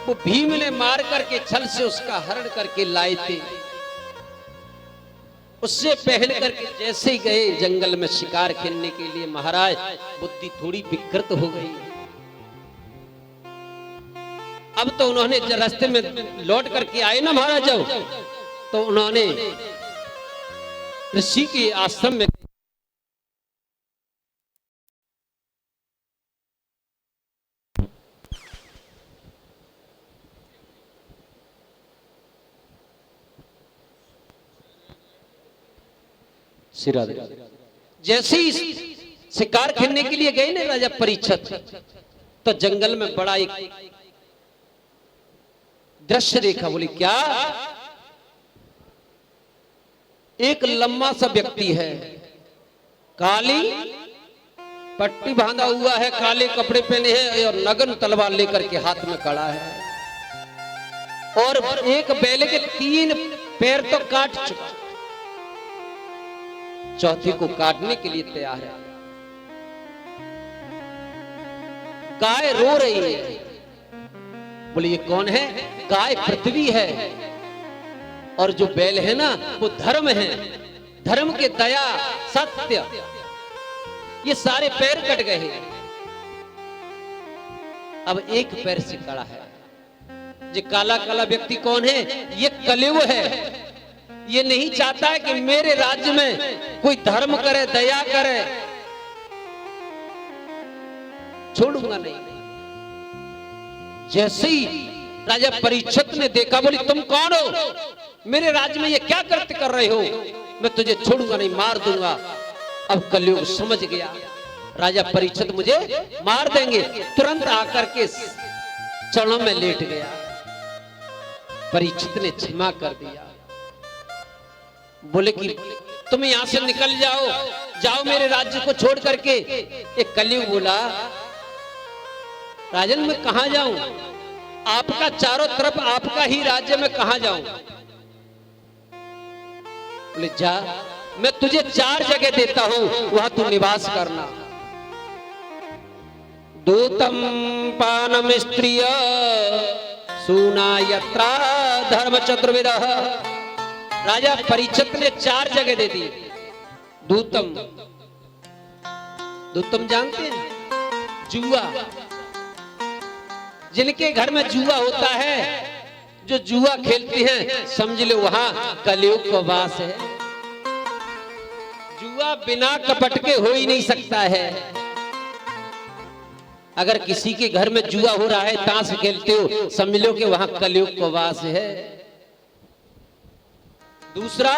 वो भीम ने मार करके छल से उसका हरण करके लाए थे। उससे पहन करके जैसे ही गए जंगल में शिकार खेलने के लिए, महाराज बुद्धि थोड़ी विकृत हो गई। अब तो उन्होंने रास्ते में लौट करके आए ना महाराज, जब तो उन्होंने ऋषि के आश्रम में जैसे ही शिकार खेलने के लिए गए ना राजा परीक्षित, तो जंगल में बड़ा एक दृश्य देखा। बोले क्या, एक लंबा सा व्यक्ति है, काली पट्टी बांधा हुआ है, काले कपड़े पहने हैं और नगन तलवार लेकर के हाथ में खड़ा है, और एक बैल के 3 पैर तो काट चुका, चौथे को काटने के लिए तैयार है। गाय रो रही है। बोले ये कौन है? गाय पृथ्वी है। और जो बैल है ना वो धर्म है, धर्म के दया सत्य, ये सारे पैर कट गए हैं। अब एक पैर से खड़ा है। ये काला काला व्यक्ति कौन है? ये कलयुग है। ये नहीं चाहता है कि मेरे राज्य में कोई धर्म करे, दया करे। छोड़ूंगा नहीं। जैसे ही राजा परीक्षित ने देखा, बोली तुम कौन हो? मेरे राज्य में ये क्या कृत्य कर रहे हो? मैं तुझे छोड़ूंगा नहीं, मार दूंगा। अब कलयुग समझ गया राजा परीक्षित मुझे मार देंगे, तुरंत आकर के चरणों में लेट गया। परीक्षित ने क्षमा कर दिया, बोले कि तुम यहां से निकल जाओ, जाओ मेरे राज्य को छोड़ करके। एक कलयुग बोला, राजन मैं कहां जाऊं? आपका चारों तरफ आपका ही राज्य, में कहां जाऊं? बोले जा, मैं तुझे 4 जगह देता हूं, वहां तू निवास करना। दूतम पानम स्त्रिय सूना यत्रा धर्म चतुर्विदः। राजा परीक्षित ने 4 जगह दे दी। दूतम, दूतम जानते हैं? जुआ। जिनके घर में जुआ होता है, जो जुआ खेलते हैं, समझ लो वहां कलयुग का वास है। जुआ बिना कपट के हो ही नहीं सकता है। अगर किसी के घर में जुआ हो रहा है, ताश खेलते हो, समझ लो कि वहां कलयुग का वास है। दूसरा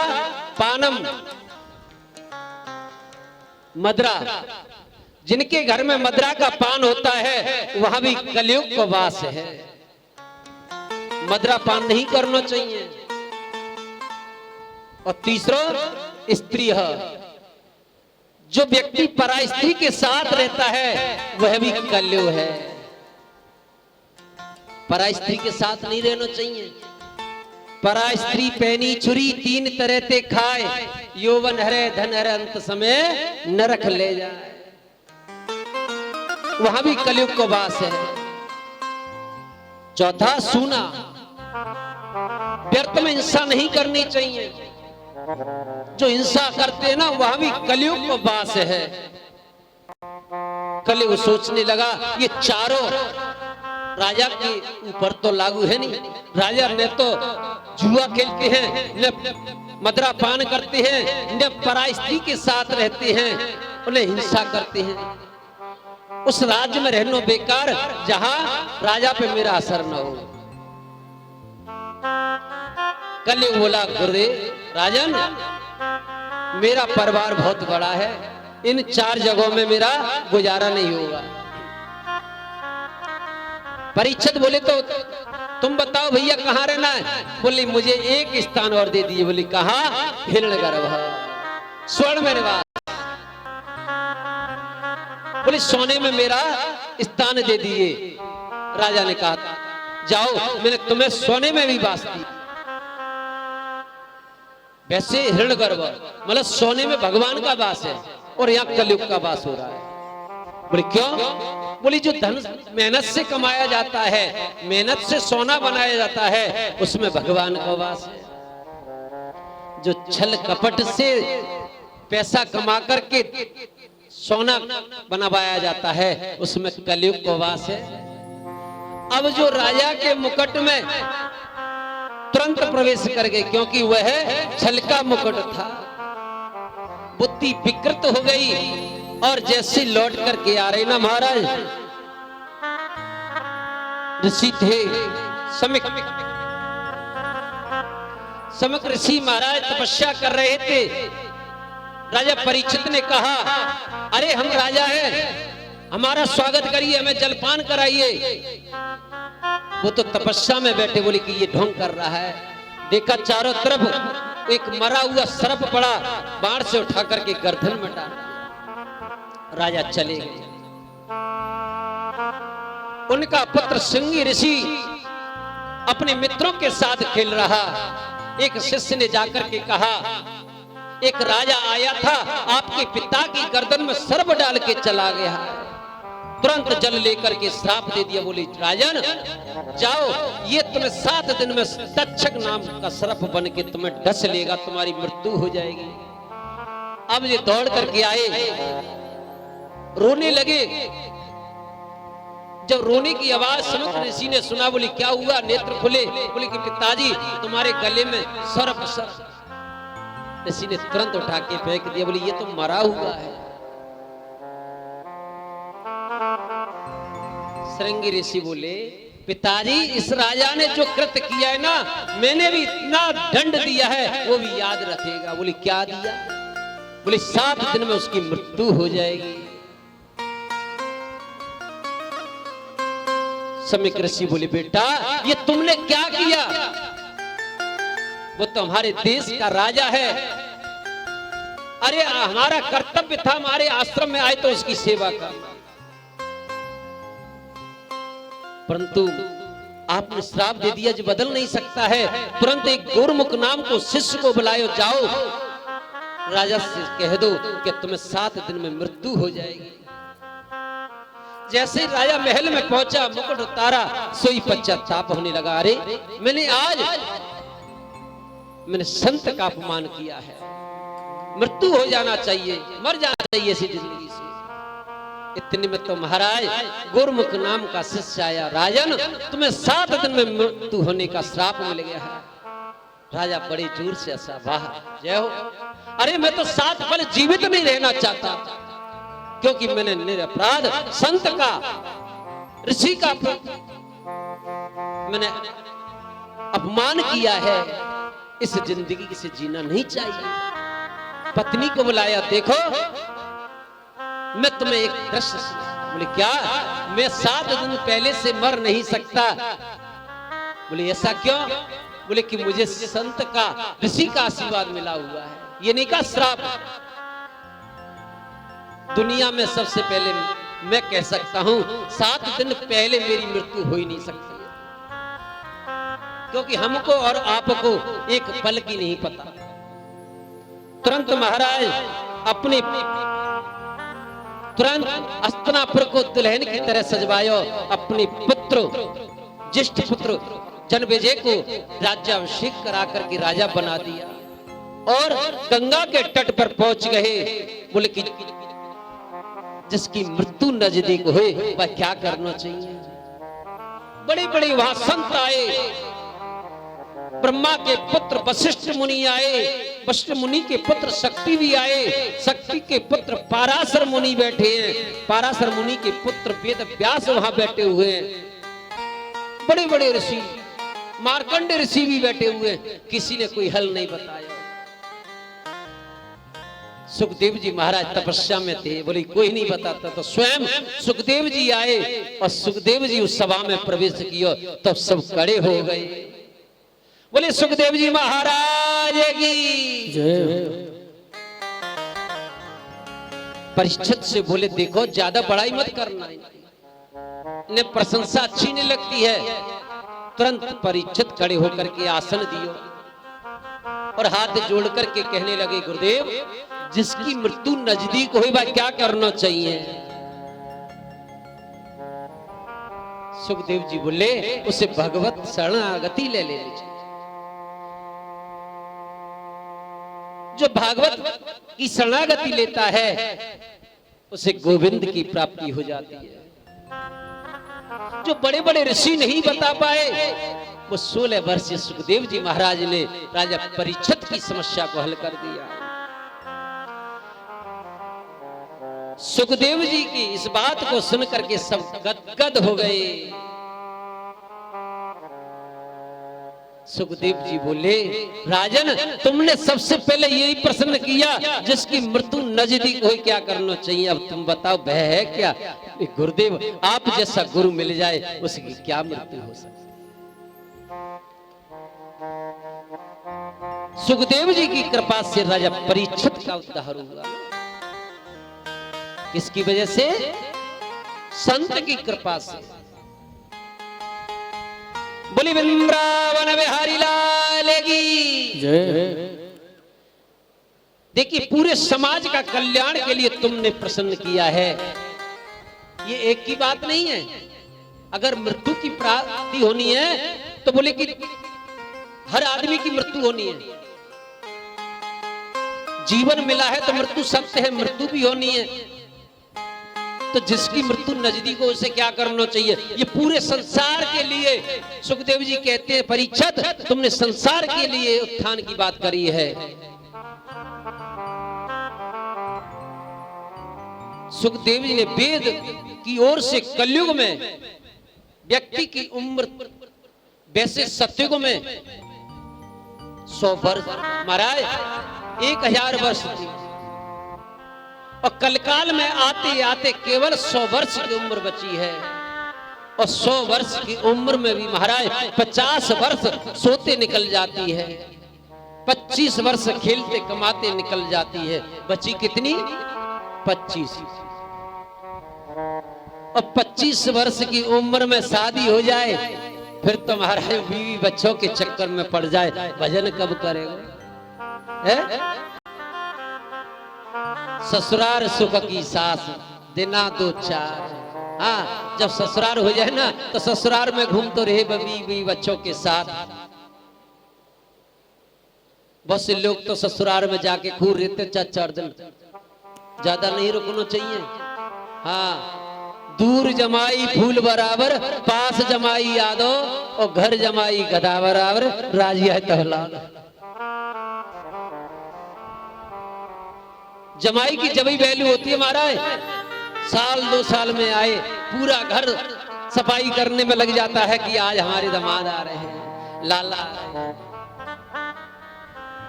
पानम, मदरा। जिनके घर में मदरा का पान होता है, वहां भी कलयुग का वास है। मदरा पान नहीं करना चाहिए। और तीसरा स्त्री है। जो व्यक्ति पराई स्त्री के साथ रहता है, वह भी कलयुग है। पराई स्त्री के साथ नहीं रहना चाहिए। पराई स्त्री पैनी छुरी, 3 तरह ते खाए, यौवन हरे धन हरे, अंत समय नरक ले जाए। वहां भी कलयुग का वास है। चौथा सूना, व्यर्थ में हिंसा नहीं करनी चाहिए। जो हिंसा करते हैं ना, वहां भी कलयुग का वास है। कलयुग सोचने लगा ये चारों राजा के ऊपर तो लागू है नहीं। राजा ने तो जुआ खेलते हैं, न मदरा पान करते हैं, न पराई स्त्री के साथ रहते हैं, उन्हें हिंसा करते हैं। उस राज्य में रहना बेकार, जहां राजा पे मेरा असर न हो। कलयुग बोला, गुरुदेव राजन, मेरा परिवार बहुत बड़ा है, इन 4 जगहों में मेरा गुजारा नहीं होगा। परीक्षित बोले तो तुम बताओ भैया कहां रहना है? बोली मुझे एक स्थान और दे दीजिए। बोली कहां? हिरण्यगर्भ, स्वर्ण में निवास। बोले सोने में मेरा स्थान दे दीजिए। राजा ने कहा जाओ, मैंने तुम्हें सोने में भी वास दी। वैसे हिरण्यगर्भ मतलब सोने में भगवान का वास है, और यहाँ कलयुग का वास हो रहा है। बोले क्यों? बोली जो धन मेहनत से कमाया जाता है, मेहनत से सोना बनाया जाता है, उसमें भगवान का वास है। जो छल कपट से पैसा कमा करके सोना बनवाया जाता है, उसमें कलयुग का वास है। अब जो राजा के मुकुट में तुरंत प्रवेश कर गए, क्योंकि वह छल का मुकुट था। बुद्धि विकृत हो गई, और जैसे लौट करके आ रहे ना महाराज, ऋषि थे समिक, समक ऋषि महाराज तपस्या कर रहे थे। राजा परीक्षित ने कहा, अरे हम राजा हैं, हमारा स्वागत करिए, हमें जलपान कराइए। वो तो तपस्या में बैठे, बोले कि ये ढोंग कर रहा है। देखा चारों तरफ एक मरा हुआ सर्प पड़ा, बाण से उठा करके गर्दन में डाल। राजा चले गए। उनका पुत्र सिंह ऋषि अपने मित्रों के साथ खेल रहा। एक शिष्य ने जाकर के कहा, एक राजा आया था, आपके पिता की गर्दन में सर्प डाल के चला गया। तुरंत जल लेकर के श्राप दे दिया। बोली राजन जाओ, ये तुम्हें 7 दिन में तक्षक नाम का सर्प बन के तुम्हें डस लेगा, तुम्हारी मृत्यु हो जाएगी। अब ये दौड़ करके आए, रोने लगे। जब रोने की आवाज समुद्र ऋषि ने सुना, बोली क्या हुआ? नेत्र खुले, बोले कि पिताजी तुम्हारे गले में सर्प। ऋषि ने तुरंत उठा के फेंक दिया। बोली ये तो मरा हुआ है। श्रृंगी ऋषि बोले पिताजी इस राजा ने जो कृत्य किया है ना, मैंने भी इतना दंड दिया है, वो भी याद रखेगा। बोले क्या दिया? बोले 7 दिन में उसकी मृत्यु हो जाएगी। समीक ऋषि बोले बेटा ये तुमने क्या किया? वो तो हमारे देश का राजा है। अरे हमारा कर्तव्य था हमारे आश्रम में आए तो उसकी सेवा करना, परंतु आपने श्राप दे दिया जो बदल नहीं सकता है। तुरंत एक गुरुमुख नाम को शिष्य को बुलाओ, जाओ राजा से कह दो कि तुम्हें 7 दिन में मृत्यु हो जाएगी। जैसे ही राजा महल में पहुंचा, मुकुट उतारा, सोई पश्चाताप होने लगा। अरे मैंने संत का अपमान किया है, मृत्यु हो जाना चाहिए, मर जाना चाहिए इसी जिंदगी से। इतने में तो महाराज गुरुमुख नाम का शिष्य आया। राजन तुम्हें 7 दिन में मृत्यु होने का श्राप मिल गया है। राजा बड़े जोर से हंसा, वाह जय हो। अरे मैं तो 7 पल जीवित नहीं रहना चाहता, क्योंकि मैंने निरपराध संत का, ऋषि का मैंने अपमान किया है। इस जिंदगी से जीना नहीं चाहिए। पत्नी को बुलाया, देखो मैं तुम्हें एक प्रश्न। बोले क्या? मैं 7 दिन पहले से मर नहीं सकता। बोले ऐसा क्यों? बोले कि मुझे संत का, ऋषि का आशीर्वाद मिला हुआ है, ये नहीं का श्राप। दुनिया में सबसे पहले मैं कह सकता हूं 7 दिन पहले मेरी मृत्यु हो ही नहीं सकती, क्योंकि हमको और आपको एक पल की नहीं पता। तुरंत महाराज अपने तुरंत हस्तिनापुर को दुल्हन की तरह सजवायो। अपने पुत्र, ज्येष्ठ पुत्र जन्मेजय को राज्याभिषेक करा करके राजा बना दिया और गंगा के तट पर पहुंच गए। बोले कि जिसकी मृत्यु नजदीक हुए वह क्या करना चाहिए? बड़े बड़े वहां संत आए, ब्रह्मा के पुत्र वशिष्ठ मुनि आए, वशिष्ठ मुनि के पुत्र शक्ति भी आए, शक्ति के पुत्र पाराशर मुनि बैठे हैं, पाराशर मुनि के पुत्र वेद व्यास वहां बैठे हुए हैं। बड़े बड़े ऋषि, मार्कंडेय ऋषि भी बैठे हुए हैं। किसी ने कोई हल नहीं बताया। सुखदेव जी महाराज तपस्या में थे, बोले कोई नहीं बताता, तो स्वयं सुखदेव जी आए और सुखदेव जी उस सभा में प्रवेश किया। तब सब खड़े हो गए। बोले सुखदेव जी महाराज की जय। परीक्षित से बोले देखो ज्यादा बड़ाई मत करना, इन्हें प्रशंसा अच्छी नहीं लगती है। तुरंत परीक्षित खड़े होकर के आसन दियो और हाथ जोड़ करके कहने लगे गुरुदेव जिसकी मृत्यु नजदीक हुई वह क्या करना चाहिए? सुखदेव जी बोले उसे भगवत शरणागति ले लेनी चाहिए। जो भागवत की शरणागति लेता है उसे गोविंद की प्राप्ति हो जाती है। जो बड़े बड़े ऋषि नहीं बता पाए वो 16 वर्षीय सुखदेव जी महाराज ने राजा परीक्षित की समस्या को हल कर दिया। सुखदेव जी की इस बात को सुनकर के सब गदगद हो गए। सुखदेव जी बोले राजन तुमने सबसे पहले यही प्रश्न किया जिसकी मृत्यु नजदीक हो क्या करना चाहिए। अब तुम बताओ भय है क्या? गुरुदेव आप जैसा गुरु मिल जाए उसकी क्या मृत्यु हो सकती? सुखदेव जी की कृपा से राजा परीक्षित का उद्धार हुआ। किसकी वजह से? संत की कृपा से। बोली वृंदावन बिहारी लाल की जय। देखिए पूरे समाज का कल्याण के लिए तुमने प्रसन्न किया है। ये एक की बात नहीं है। अगर मृत्यु की प्राप्ति होनी है तो बोले कि हर आदमी की मृत्यु होनी है। जीवन मिला है तो मृत्यु सत्य है, मृत्यु भी होनी है। तो जिसकी मृत्यु नजदीक हो उसे क्या करना चाहिए? ये पूरे संसार के लिए सुखदेव जी कहते हैं, परीक्षित तुमने संसार के लिए उत्थान की बात करी है। सुखदेव जी ने वेद की ओर से कलयुग में व्यक्ति की उम्र वैसे सतयुग में 100 वर्ष, महाराज 1000 वर्ष थी, और कलकाल में आते आते केवल 100 वर्ष की उम्र बची है। और 100 वर्ष की उम्र में भी महाराज 50 वर्ष सोते निकल जाती है, 25 वर्ष खेलते कमाते निकल जाती है। बची कितनी? 25। और 25 वर्ष की उम्र में शादी हो जाए फिर तो महाराज बीवी बच्चों के चक्कर में पड़ जाए, भजन कब करेगा? ससुराल सुख की सास दिना 2-4। हाँ, जब ससुराल हो जाए ना तो ससुराल में घूम तो रहे बीवी बच्चों के साथ। बहुत से लोग तो ससुराल में जाके खूब रहते 4-4 दिन, ज्यादा नहीं रुकना चाहिए। हाँ, दूर जमाई फूल बराबर, पास जमाई यादो, और घर जमाई गधा बराबर, राजी है तहला। जमाई की जब ही वैल्यू होती है महाराज, 1-2 साल में आए पूरा घर सफाई करने में लग जाता है कि आज हमारे दामाद आ रहे हैं, लाला आ रहे हैं।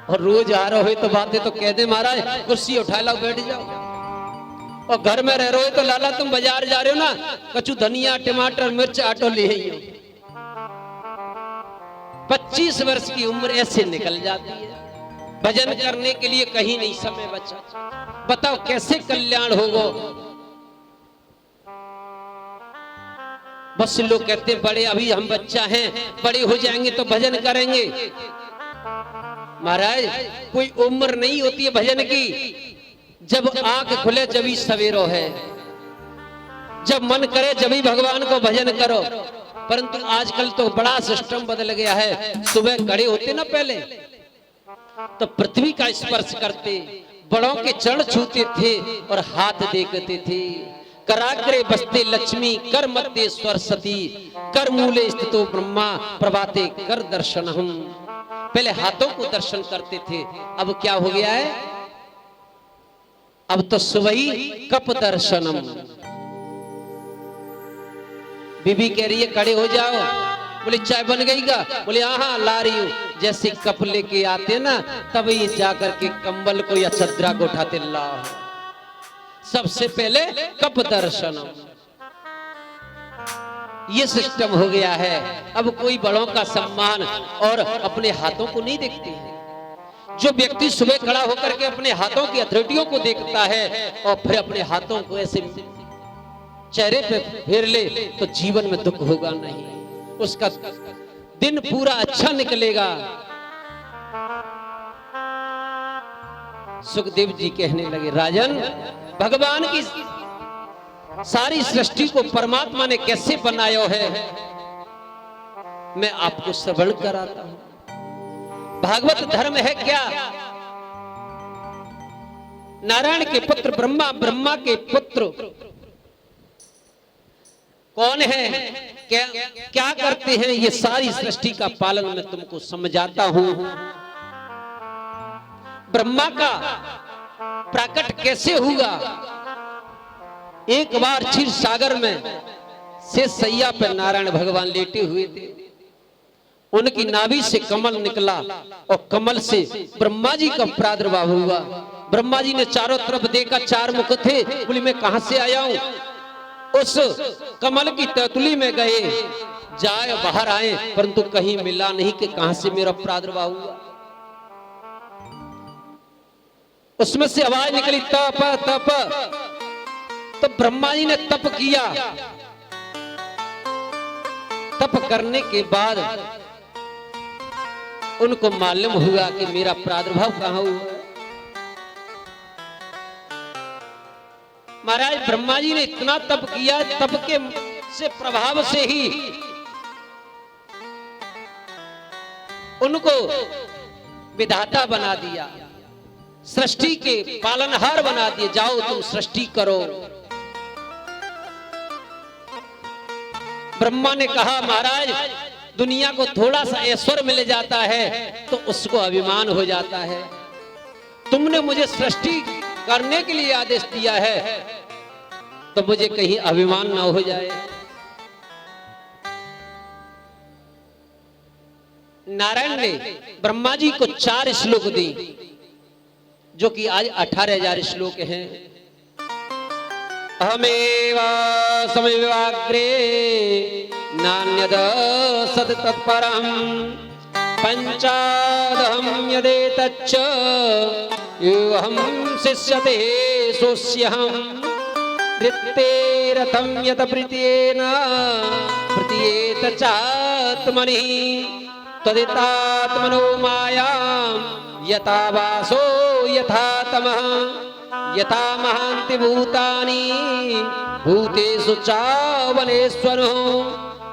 और रोज आ रहे हो तो बातें तो कह दे महाराज, कुर्सी उठा लो बैठ जाओ। और घर में रह रहे हो तो लाला तुम बाजार जा रहे हो ना, कछु धनिया टमाटर मिर्च आटो ले ही हो। 25 वर्ष की उम्र ऐसे निकल जाती है, भजन करने के लिए कहीं नहीं समय बचा। बताओ कैसे कल्याण होगा? बस लोग कहते हैं बड़े अभी हम बच्चा हैं, बड़े हो जाएंगे तो भजन करेंगे। महाराज कोई उम्र नहीं होती है भजन की। जब आंख खुले जब सवेरो है, जब मन करे जब ही भगवान को भजन करो। परंतु आजकल तो बड़ा सिस्टम बदल गया है। सुबह खड़े होते ना पहले तो पृथ्वी का स्पर्श करते, बड़ों के चरण छूते थे और हाथ देखते थे। कराग्रे बसते लक्ष्मी, कर मध्य सरस्वती, कर मूले स्थितो ब्रह्मा, प्रभाते कर दर्शनहम। पहले हाथों को दर्शन करते थे, अब क्या हो गया है? अब तो सुबह ही कप दर्शनम। बीबी कह रही है खड़े हो जाओ, बोले चाय बन गई का? बोले हाँ ला रही हूं। जैसे कप लेके आते ना तभी जाकर के कंबल को या चदरा को उठाते, ला सबसे पहले कप दर्शनम। ये सिस्टम हो गया है। अब कोई बड़ों का सम्मान और अपने हाथों को नहीं देखते हैं। जो व्यक्ति सुबह खड़ा होकर के अपने हाथों की हथेलियों को देखता है और फिर अपने हाथों को ऐसे चेहरे पे फेर ले तो जीवन में दुख होगा नहीं, उसका दिन पूरा अच्छा निकलेगा। सुखदेव जी कहने लगे, राजन भगवान की सारी सृष्टि को परमात्मा ने कैसे बनाया है मैं आपको श्रवण कराता हूं। भागवत धर्म है क्या? नारायण के पुत्र ब्रह्मा, ब्रह्मा के पुत्र कौन है, क्या करते हैं, ये सारी सृष्टि का पालन मैं तुमको समझाता हूं। ब्रह्मा का प्रकट कैसे हुआ? एक बार क्षीर सागर में से सैया पर नारायण भगवान लेटे हुए थे। उनकी नाभि से कमल निकला और कमल से ब्रह्मा जी का प्रादुर्भाव हुआ। ब्रह्मा जी ने चारों तरफ देखा, 4 मुख थे। बोले मैं कहां से आया हूं? उस कमल की तेतुली में गए, जाए बाहर आए, परंतु कहीं मिला नहीं कि कहां से मेरा प्रादुर्भाव हुआ। उसमें से आवाज निकली, तप तप। तो ब्रह्मा जी ने तप किया। तप करने के बाद उनको मालूम हुआ कि मेरा प्रादुर्भाव कहां हुआ। महाराज ब्रह्मा जी ने इतना तप किया, तप के से प्रभाव से ही उनको विधाता बना दिया, सृष्टि के पालनहार बना दिए। जाओ तुम सृष्टि करो। ब्रह्मा ने कहा महाराज दुनिया को थोड़ा सा ऐश्वर्य मिल जाता है तो उसको अभिमान हो जाता है। तुमने मुझे सृष्टि करने के लिए आदेश दिया है तो मुझे कहीं अभिमान ना हो जाए। नारायण ने ब्रह्मा जी को 4 श्लोक दी, जो कि आज 18,000 श्लोक हैं। अहमेव समव्याग्रे नान्यद सद तत्परम पंचादहं यदेतच्च योऽहं शिष्यते सोऽस्यहम् वृत्तेरथं यत प्रीत्येन प्रतीयेत चात्मनि तदितात्मनो मायां यथा वासो यथा तमः यथा महान्ति भूतानि भूतेषु चावनेश्वरो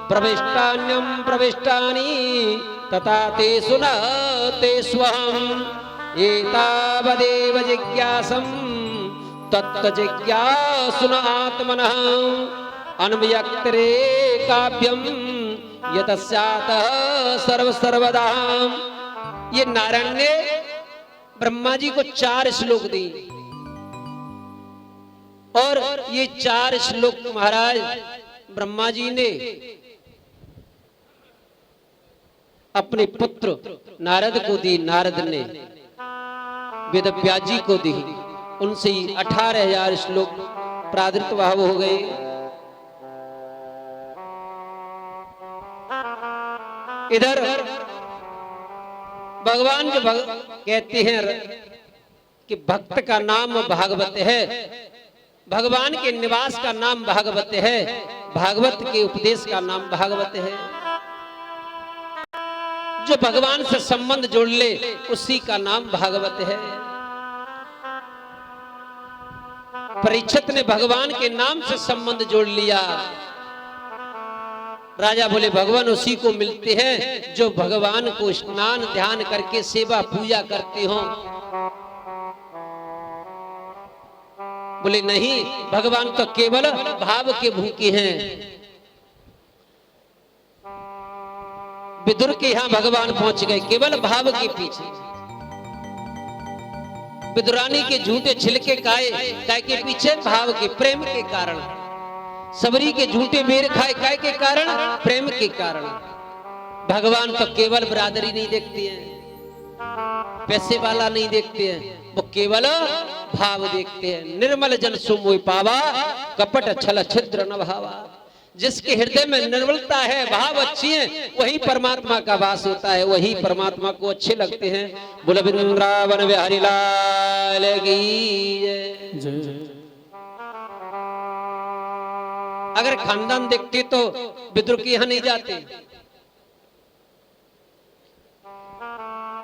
प्रविष्टान्यं प्रविष्टानि तथा तेषु न तेष्वहम् एतावदेव जिज्ञासं तत्त्वजिज्ञासुन आत्मनः अन्वयक्तरे काव्यं यतस्यातः सर्वदा। ये नारायण ने ब्रह्मा जी को 4 श्लोक दी और ये 4 श्लोक महाराज ब्रह्मा जी ने अपने पुत्र नारद को दी। नारद ने वेदव्यास जी को दी। उनसे 18,000 श्लोक प्रादुर्भाव हो गए। इधर भगवान जो कहते हैं कि भक्त का नाम भागवत है, भगवान के निवास का नाम भागवत है, भागवत के उपदेश का नाम भागवत है। जो भगवान से संबंध जोड़ ले उसी का नाम भागवत है। परीक्षित ने भगवान के नाम से संबंध जोड़ लिया। राजा बोले भगवान उसी को मिलते हैं जो भगवान को स्नान ध्यान करके सेवा पूजा करते हो। बोले नहीं, भगवान तो केवल भाव के भूखे हैं। विदुर के यहां भगवान पहुंच गए केवल भाव के पीछे। विदुरानी के झूठे छिलके काय के पीछे भाव के प्रेम के कारण। सबरी के झूठे बेर खाए काय के कारण, प्रेम के कारण। भगवान तो केवल बरादरी नहीं देखते हैं, पैसे वाला नहीं देखते हैं, वो केवल भाव देखते हैं। निर्मल जन सुमोय पावा कपट छल छिद्र न भावा। जिसके हृदय में निर्मलता है, भाव अच्छी है, वही परमात्मा का वास होता है, वही परमात्मा को अच्छे लगते हैं। बोल वृंदावन बिहारी लाल की जय। अगर खानदान देखते तो विदुर के यहां नहीं जाते।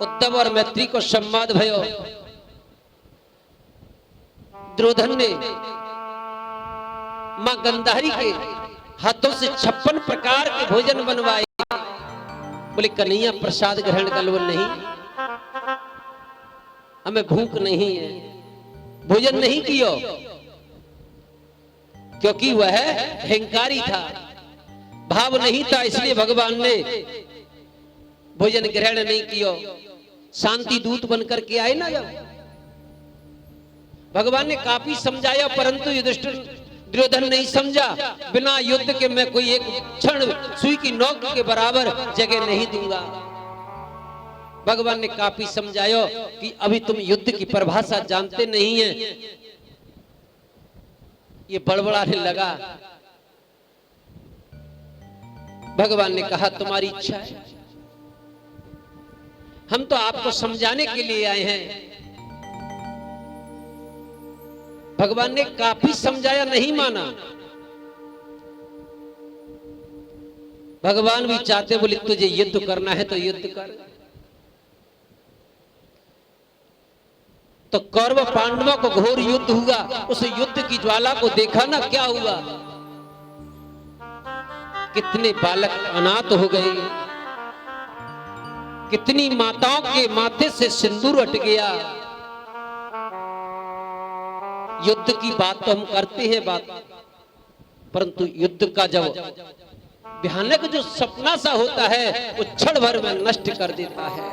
उद्धव और मैत्री को संवाद भयो। दुर्योधन ने मां गंधारी के हाथों से 56 प्रकार के भोजन बनवाए। बोले कन्हैया प्रसाद ग्रहण कर लो। नहीं, हमें भूख नहीं है, भोजन नहीं कियो, क्योंकि वह अहंकारी था, भाव नहीं था, इसलिए भगवान ने भोजन ग्रहण नहीं किया। शांति दूत बनकर के आए ना जब, भगवान ने काफी समझाया, परंतु युधिष्ठिर दुर्योधन नहीं समझा। बिना युद्ध के मैं कोई एक क्षण सुई की नोक के बराबर जगह नहीं दूंगा। भगवान ने काफी समझाया कि अभी तुम युद्ध की परिभाषा जानते नहीं है। ये बड़बड़ाने लगा। भगवान ने कहा तुम्हारी इच्छा है, हम तो आपको समझाने के लिए आए हैं। भगवान ने काफी समझाया, नहीं माना। भगवान भी चाहते, बोले तुझे युद्ध करना है तो युद्ध कर। तो कौरव पांडवों को घोर युद्ध हुआ। उस युद्ध की ज्वाला को देखा ना क्या हुआ, कितने बालक अनाथ हो गए, कितनी माताओं के माथे से सिंदूर हट गया। युद्ध की बात तो हम करते हैं बात, परंतु युद्ध का जब भयानक जो सपना सा होता है वो क्षण भर में नष्ट कर देता है।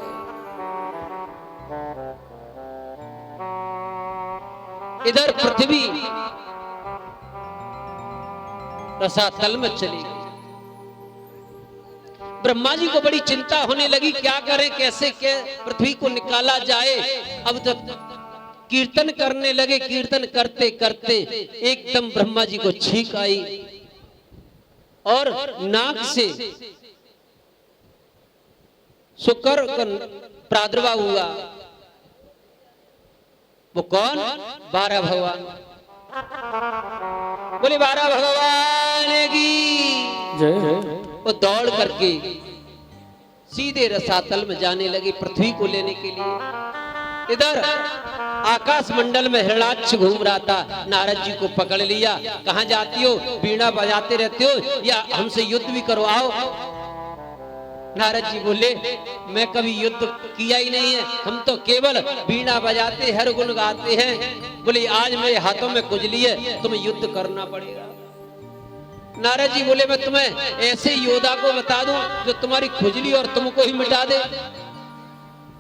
इधर पृथ्वी रसातल में चली गई। ब्रह्मा जी को बड़ी चिंता होने लगी, क्या करें, कैसे पृथ्वी को निकाला जाए। अब जब कीर्तन करने लगे, कीर्तन करते करते एकदम ब्रह्मा जी को छींक आई और नाक से शुक्र का प्रादुर्भाव हुआ। वो कौन? 12 भगवान। बोले 12 भगवान की जय। वो दौड़ करके सीधे रसातल में जाने लगे पृथ्वी को लेने के लिए। इधर आकाश मंडल में हिरणाक्ष घूम रहा था, नारद जी को पकड़ लिया। कहां जाती हो, वीणा बजाते रहते हो या हमसे युद्ध भी करवाओ। नारद जी बोले मैं कभी युद्ध किया ही नहीं है, हम तो केवल वीणा बजाते हर गुण गाते हैं। बोले आज मेरे हाथों में खुजली है, तुम्हें युद्ध करना पड़ेगा। नारद जी बोले मैं तुम्हें ऐसे योद्धा को बता दूं जो तुम्हारी खुजली और तुमको ही मिटा दे।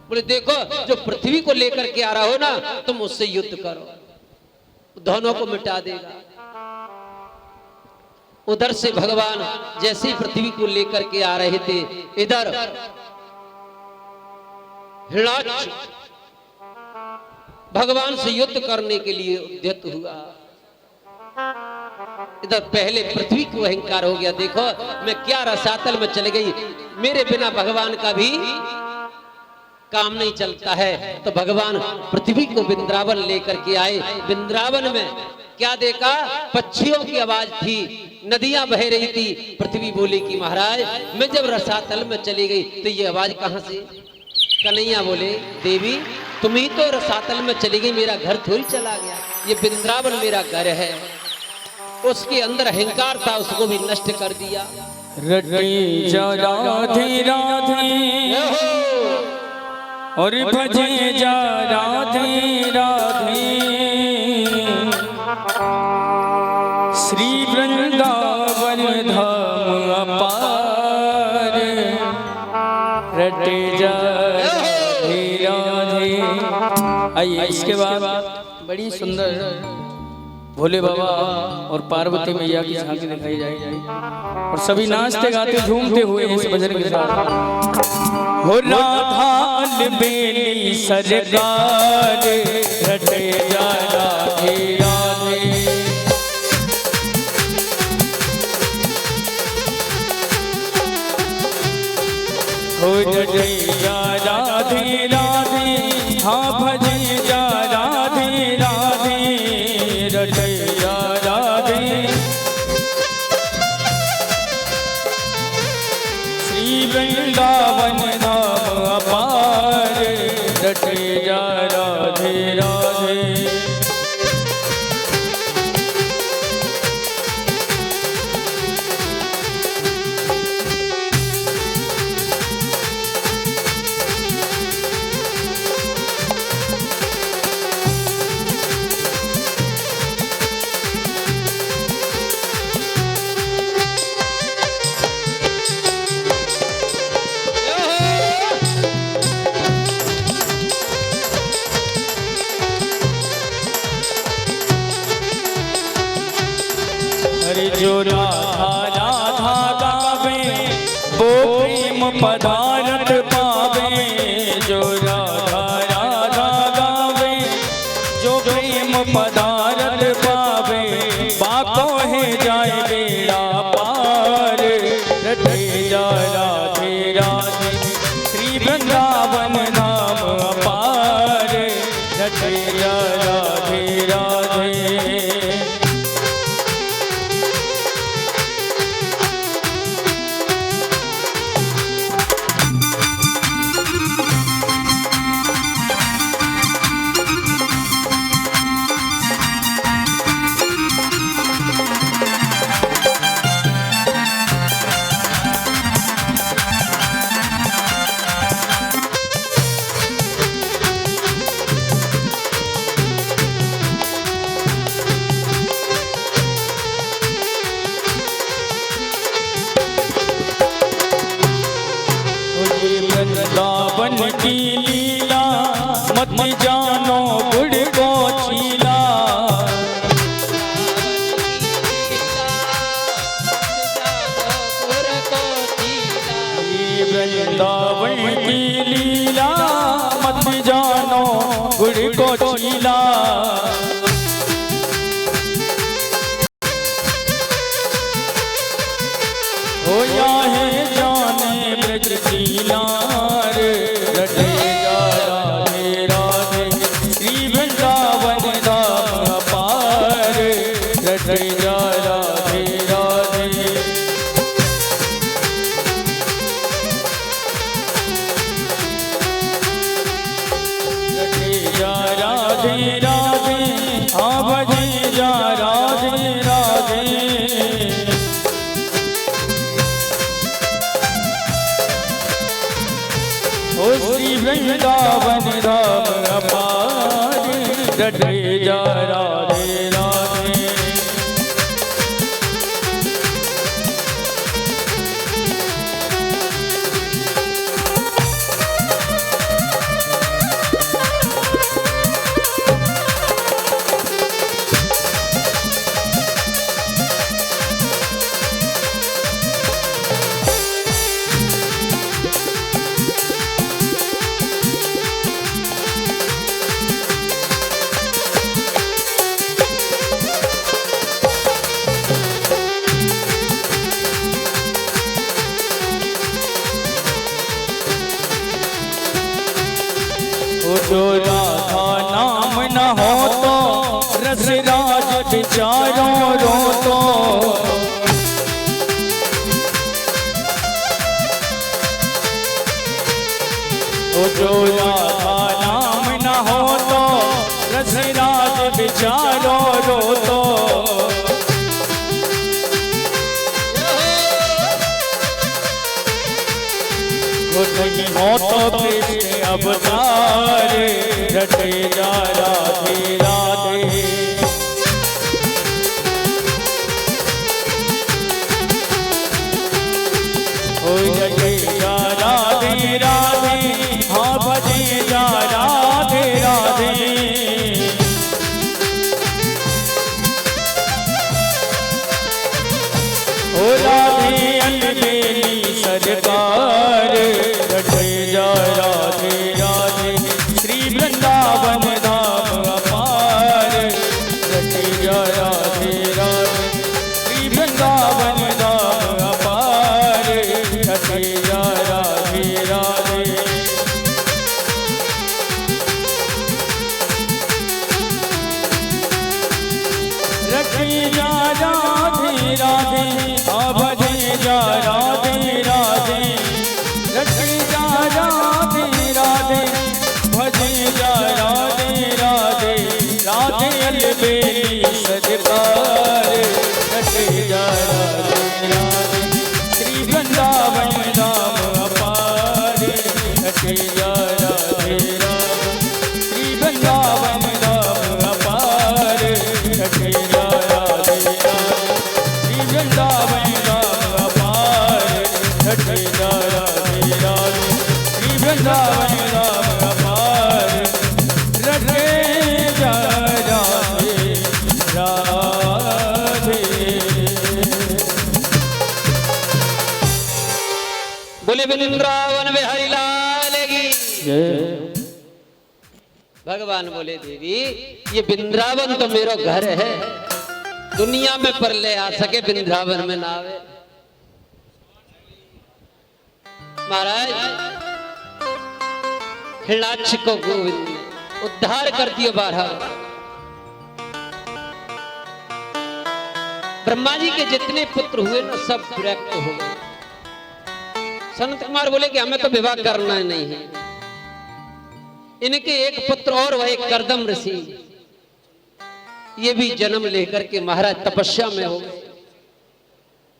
बोले देखो जो पृथ्वी को लेकर के आ रहा हो ना, तुम उससे युद्ध करो, दोनों को मिटा देगा। उधर से भगवान जैसे ही पृथ्वी को लेकर के आ रहे थे, इधर हिरणाक्ष भगवान से युद्ध करने के लिए उद्यत हुआ। इधर पहले पृथ्वी को अहंकार हो गया, देखो मैं क्या रसातल में चले गई, मेरे बिना भगवान का भी काम नहीं चलता है। तो भगवान पृथ्वी को वृंदावन लेकर के आए। वृंदावन में क्या देखा, पक्षियों की आवाज थी, नदियां बह रही थी। पृथ्वी बोली कि महाराज मैं जब रसातल में चली गई तो ये आवाज कहां से। कन्हैया बोले देवी तुम ही तो रसातल में चली गई, मेरा घर थोड़ी चला गया, ये वृंदावन मेरा घर है। उसके अंदर अहंकार था, उसको भी नष्ट कर दिया। रटे जा राधे राधे और भजे जा राधे राधे, श्री वृंदावन धाम अपार। रटे जा राधे राधे। आइए इसके बाद बड़ी सुंदर भोले बाबा और पार्वती मैया की झांकी दिखाई जाएगी और सभी नाचते गाते झूमते हुए इस भजन के साथ। हो राधा अलबेली सरकार, रटे जा राधे राधे। हो रटे जा राधे राधे, हाँ भजे जा राधे राधे। रटे जा राधे, श्री वृंदावन धाम अपार। रटे जा राधे राधे। जो राधा राधा गावे वो प्रेम पदार्थ पावे। जो राधा राधा गावे जो प्रेम पदार्थ पावे, बाको है जाए बेड़ा पार। रटे जा राधे राधे, श्री वृंदावन धाम अपार। रटे जा राधे राधे। वृंदावन की लीला मत जानो गुड़ को चीला। वृंदावन की लीला मत जानो गुड़ को चीला। हो या है जाने ब्रज लीला रटे जा राधे राधे श्री वृंदावन धाम अपार रटे जा राधे राधे। जा राधे राधे हाँ भजे जा राधे राधे। ओ श्री वृंदावन धाम अपार रटे जा राधे राधे। जो राधा नाम न हो तो रस राज विचारों रो तो। जो राधा नाम न हो तो रस राज विचारों रो तो। नहीं हो तो कृष्ण अवतार रटे जा राधे राधे। हो रटे जा राधे राधे हाँ भजे जा राधे राधे। हो राधे अलबेली सरकार रटे जा राधे राधे श्री वृंदावन धाम अपार रटे जा राधे राधे श्री वृंदावन धाम अपार रटे जा राधे राधे। रटे जा राधे राधे हाँ भजे जा राधे राधे। रटे जा राधे राधे भजे जा राधे राधे। राधे अलबेली सरकार रटे जा राधे राधे श्री वृंदावन धाम अपार रटे जा राधे राधे श्री वृंदावन धाम अपार रटे जा राधे राधे श्री वृंदावन धाम अपार रटे जा राधे राधे श्री वृंदावन धाम अपार रटे जा राधे राधे। बोले वृंदावन बिहारी लाल की। भगवान बोले देवी ये वृंदावन तो मेरा घर है, दुनिया में पर ले आ सके वृंदावन में ना आवे। महाराज हिरणाक्ष को गोविंद ने उद्धार कर दियो बारह। ब्रह्मा जी के जितने पुत्र हुए ना सब विरक्त हो गए। संत कुमार बोले कि हमें तो विवाह करना नहीं है। इनके एक पुत्र और वह एक करदम ऋषि, ये भी जन्म लेकर के महाराज तपस्या में हो गए।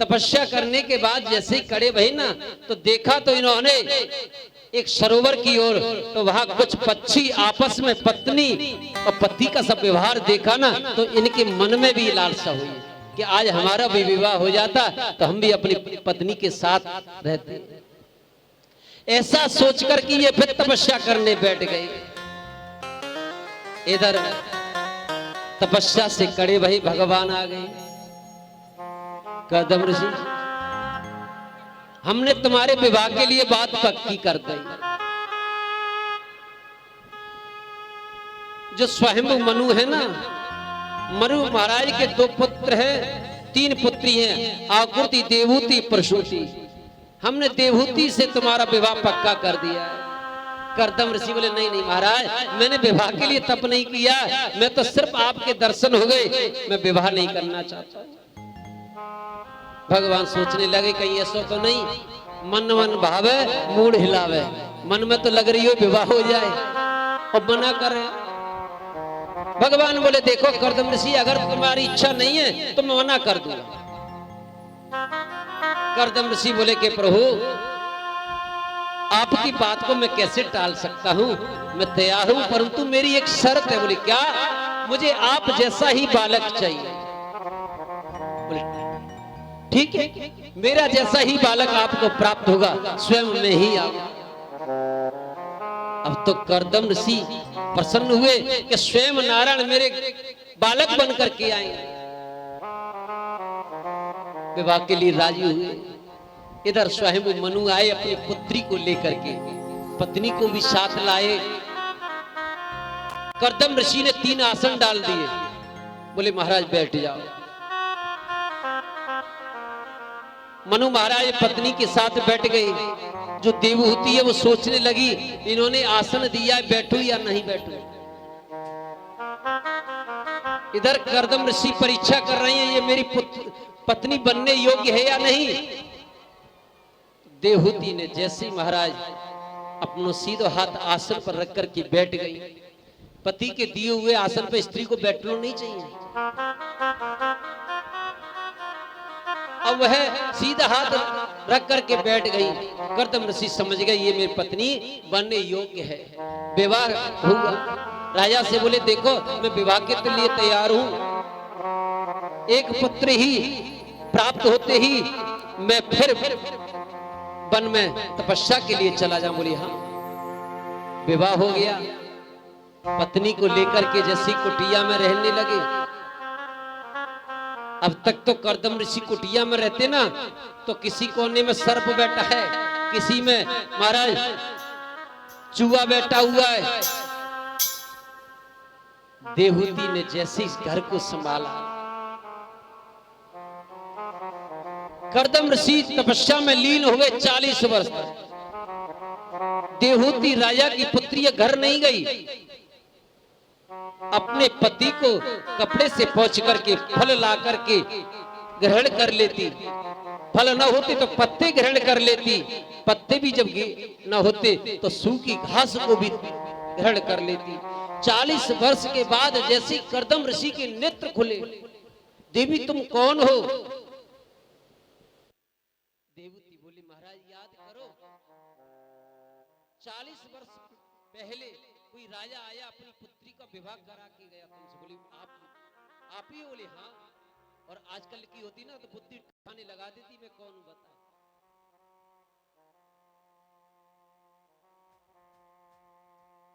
तपस्या करने के बाद जैसे ही कड़े भई ना तो देखा तो इन्होंने एक सरोवर की ओर, तो वहां कुछ पक्षी आपस में पत्नी और पति का सब व्यवहार देखा ना तो इनके मन में भी लालसा हुई कि आज हमारा भी विवाह हो जाता तो हम भी अपनी पत्नी के साथ रहते। ऐसा सोचकर कि ये फिर तपस्या करने बैठ गए। इधर तपस्या से कड़े भाई भगवान आ गए। कर्दम ऋषि, हमने तुम्हारे विवाह के लिए बात पक्की कर दी। जो स्वयं मनु है ना, मनु महाराज के 2 पुत्र हैं, 3 पुत्री हैं, आकृति, देवहूति, प्रसूति। हमने देवहूति से तुम्हारा विवाह पक्का कर दिया है। कर्दम ऋषि बोले नहीं नहीं महाराज, मैंने विवाह के लिए तप नहीं किया, मैं तो सिर्फ आपके दर्शन हो गए, मैं विवाह नहीं करना चाहता। भगवान सोचने लगे कहीं ऐसा तो नहीं, मन मन भावे मूड हिलावे, मन में तो लग रही हो विवाह हो जाए और मना करे। भगवान बोले देखो कर्दम ऋषि, अगर तुम्हारी इच्छा नहीं है तो मैं मना कर दूंगा। कर्दम ऋषि बोले कि प्रभु आपकी बात को मैं कैसे टाल सकता हूं, मैं तैयार हूं, परंतु मेरी एक शर्त है। बोले क्या? मुझे आप जैसा ही बालक चाहिए। बोले ठीक है, मेरा जैसा ही बालक आपको प्राप्त होगा, स्वयं में ही आऊंगा। अब तो कर्दम ऋषि प्रसन्न हुए कि स्वयं नारायण मेरे बालक बनकर के आएंगे। विवाह के लिए राजी हुए। इधर स्वयं मनु आए अपनी पुत्री को लेकर के, पत्नी को भी साथ लाए। कर्दम ऋषि ने 3 आसन डाल दिए। बोले महाराज बैठ जाओ। मनु महाराज पत्नी के साथ बैठ गए। जो देवहूति है वो सोचने लगी इन्होंने आसन दिया है, बैठू या नहीं बैठू। इधर कर्दम ऋषि परीक्षा कर रहे हैं ये मेरी पत्नी बनने योग्य है या नहीं। देवहूति ने जैसे महाराज अपना सीधो हाथ आसन पर रख कर के बैठ गई। पति के दिए हुए आसन पर स्त्री को बैठना नहीं चाहिए। अब वह सीधा हाथ रख करके बैठ गई। कर्दम ऋषि समझ गए ये मेरी पत्नी बनने योग्य है, विवाह हुआ। राजा से बोले देखो मैं विवाह के लिए तैयार हूं, एक पुत्र ही प्राप्त होते ही मैं फिर वन में तपस्या के लिए चला जाऊं। बोली हाँ। विवाह हो गया। पत्नी को लेकर के जैसी कुटिया में रहने लगे। अब तक तो कर्दम ऋषि कुटिया में रहते ना, तो किसी कोने में सर्प बैठा है, किसी में महाराज चूहा बैठा हुआ है। देवहूति ने जैसे इस घर को संभाला, कर्दम ऋषि तपस्या में लीन हो गए 40 वर्ष तक। देवहूति राजा की पुत्री घर नहीं गई, अपने पति को कपड़े से पोंछ करके फल ला करके ग्रहण कर लेती। फल न होते तो पत्ते ग्रहण कर लेती, पत्ते भी जब न होते तो सूखी घास को भी ग्रहण कर लेती। 40 वर्ष के बाद जैसे कर्दम ऋषि के नेत्र खुले, देवी तुम कौन हो? देवहूति बोली महाराज याद करो 40 वर्ष पहले कोई राजा आया अपनी पुत्री का विवाह करा के गया तुमसे। बोली आप ही? बोले हाँ। और आजकल की होती ना तो बुद्धि ठाने लगा देती मैं कौन हूं बता।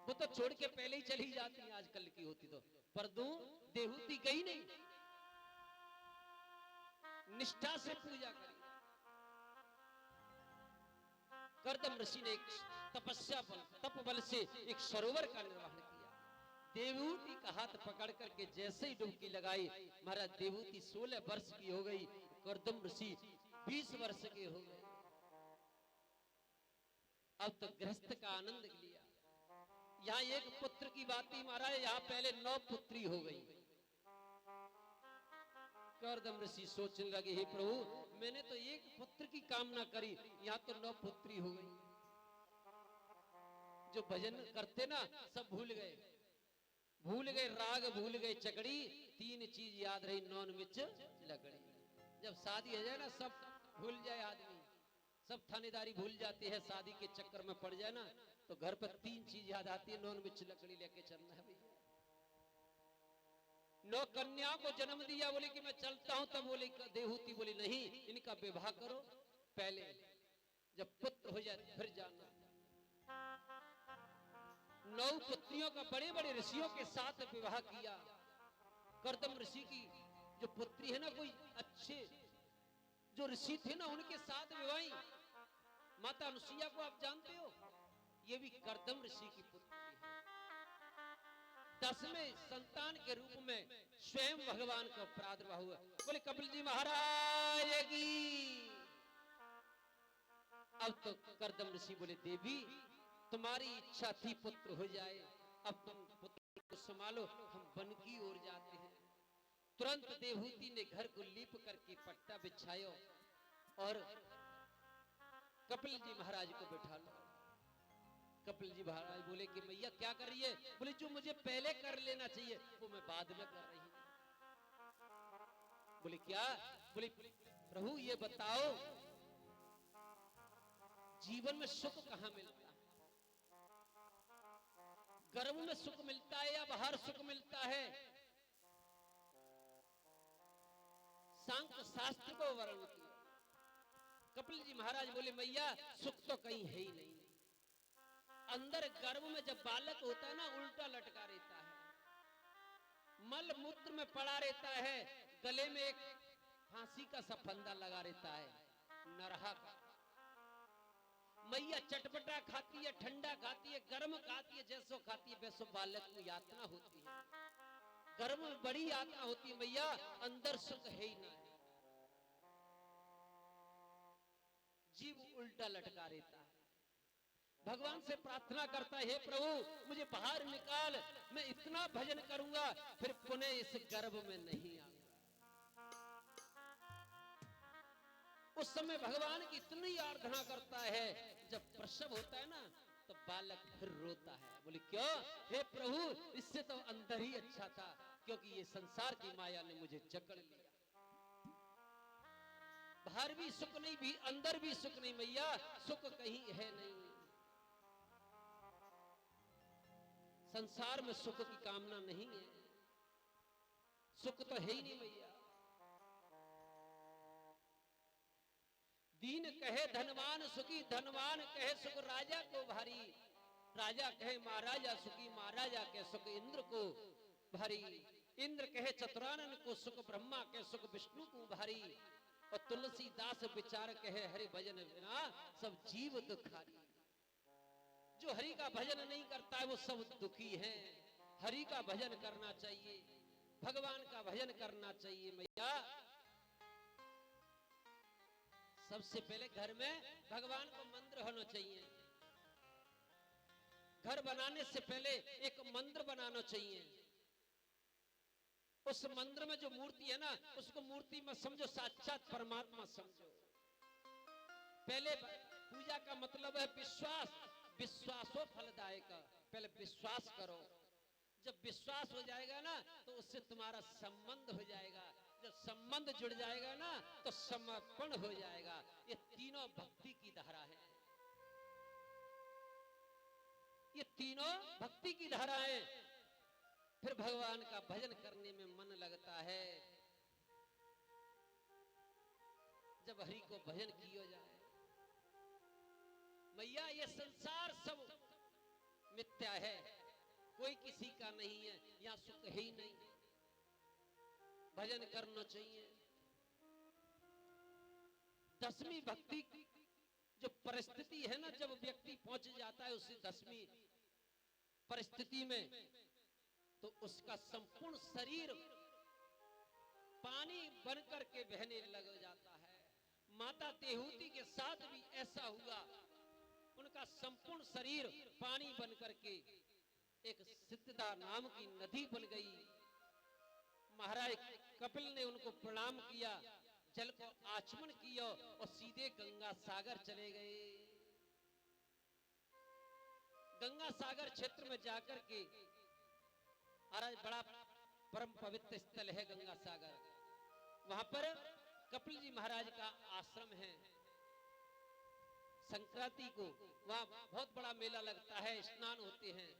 वो तो छोड़ के पहले ही चली जाती है आजकल की होती तो। पर देवहूति गई नहीं, निष्ठा से पूजा करी। कर्दम ऋषि ने एक तपस्या बल तप बल से एक सरोवर का निर्माण किया। देवहूति का हाथ पकड़ करके जैसे ही डुबकी लगाई, महाराज देवहूति 16 वर्ष की हो गई, कर्दम ऋषि 20 वर्ष के हो गए। अब तो गृहस्थ का आनंद लिया। यहाँ एक पुत्र की बात थी महाराज, यहाँ पहले 9 पुत्री हो गई। कर्दम ऋषि सोचने लगे हे प्रभु मैंने तो एक पुत्र की कामना करी, यहाँ तो 9 पुत्री हो गई। जो भजन करते ना सब भूल गए राग, भूल गए चकड़ी, 3 चीज याद रही, नॉन मिर्च लकड़ी। जब शादी हो जाए ना सब भूल जाए आदमी, सब थानेदारी भूल जाती है, शादी के चक्कर में पड़ जाए ना तो घर पर 3 चीज याद आती है, नॉन मिर्च लकड़ी लेके चलना है भैया। 9 कन्या को जन्म दिया, बोले कि मैं चलता हूं, तब बोले देवहूति बोली नहीं इनका विवाह करो, पहले जब पुत्र हो जाए फिर जाना। 9 पुत्रियों का बड़े बड़े ऋषियों के साथ विवाह किया। कर्दम ऋषि की जो पुत्री है ना, कोई अच्छे जो ऋषि थे ना, उनके साथ विवाही। माता अनुसुईया को आप जानते हो, ये भी कर्दम ऋषि की पुत्री है। 10वें संतान के रूप में स्वयं भगवान का प्रादुर्भाव हुआ। बोले कपिल जी महाराज की। अब तो कर्दम ऋषि बोले देवी तुम्हारी इच्छा थी पुत्र हो जाए, अब तुम पुत्र को संभालो, हम वन की ओर जाते हैं। तुरंत देवहूति ने घर को लीप करके पट्टा बिछायो और कपिल जी महाराज को बैठा लो। कपिल जी महाराज बोले कि मैया क्या कर रही है? बोले जो मुझे पहले कर लेना चाहिए वो मैं बाद में कर रही हूं। बोले क्या? बोले प्रभु ये बताओ जीवन में सुख कहां मिलता है? गर्भ में सुख मिलता है या बाहर सुख मिलता है? सांख्य शास्त्र को वर्णन किया। कपिल जी महाराज बोले मैया सुख तो कहीं है ही नहीं। अंदर गर्भ में जब बालक होता है ना, उल्टा लटका रहता है, मल मूत्र में पड़ा रहता है, गले में एक फांसी का सा फंदा लगा रहता है, नरहा का। मैया चटपटा खाती है, ठंडा खाती है, गर्म खाती है, जैसो खाती है वैसो बालक को यातना होती है। गर्भ में बड़ी यातना होती है मैया, अंदर सुख है ही ना है। जीव उल्टा लटका रहता है। भगवान से प्रार्थना करता है, हे प्रभु मुझे बाहर निकाल, मैं इतना भजन करूंगा फिर पुनः इस गर्भ में नहीं आऊंगा। उस समय भगवान की इतनी आराधना करता है, जब प्रसव होता है ना तो बालक फिर रोता है। बोले क्यों? हे प्रभु इससे तो अंदर ही अच्छा था, क्योंकि ये संसार की माया ने मुझे जकड़ लिया। बाहर भी सुख नहीं, भी अंदर भी सुख नहीं मैया, सुख कहीं है नहीं। संसार में सुख की कामना नहीं है, सुख तो है ही नहीं मैया। दीन कहे धनवान सुखी, धनवान कहे सुख राजा को भारी, राजा कहे महाराजा सुखी, महाराजा के सुख इंद्र को भारी, इंद्र कहे चतुरानन को सुख, ब्रह्मा के सुख विष्णु को भारी, और तुलसीदास विचार कहे हरि भजन बिना सब जीव दुखारी। जो हरि का भजन नहीं करता है वो सब दुखी है। हरि का भजन करना चाहिए, भगवान का भजन करना चाहिए मैया। सबसे पहले घर में भगवान को मंदिर होना चाहिए। घर बनाने से पहले एक मंदिर बनाना चाहिए। उस मंदिर में जो मूर्ति है ना, उसको मूर्ति में समझो साक्षात परमात्मा समझो। पहले पूजा का मतलब है विश्वास, विश्वासो फलदायक। पहले विश्वास करो, जब विश्वास हो जाएगा ना तो उससे तुम्हारा संबंध हो जाएगा। जब संबंध जुड़ जाएगा ना तो समर्पण हो जाएगा। ये तीनों भक्ति की धारा है, ये तीनों भक्ति की धारा है। फिर भगवान का भजन करने में मन लगता है। जब हरि को भजन किया जाए मैया, ये संसार सब मिथ्या है, कोई किसी का नहीं है, यहां सुख है ही नहीं। भजन करना चाहिए। 10वीं भक्ति जो परिस्थिति है ना, जब व्यक्ति पहुंच जाता है उसी 10वीं परिस्थिति में, तो उसका संपूर्ण शरीर पानी बनकर के बहने लग जाता है। माता देवहूति के साथ भी ऐसा हुआ, उनका संपूर्ण शरीर पानी बनकर के एक सिद्धदा नाम की नदी बन गई। महाराज कपिल ने उनको प्रणाम किया, जल को आचमन किया और सीधे गंगा सागर चले गए। गंगा सागर क्षेत्र में जाकर के महाराज बड़ा परम पवित्र स्थल है गंगा सागर। वहां पर कपिल जी महाराज का आश्रम है। संक्रांति को वहां बहुत बड़ा मेला लगता है, स्नान होते हैं।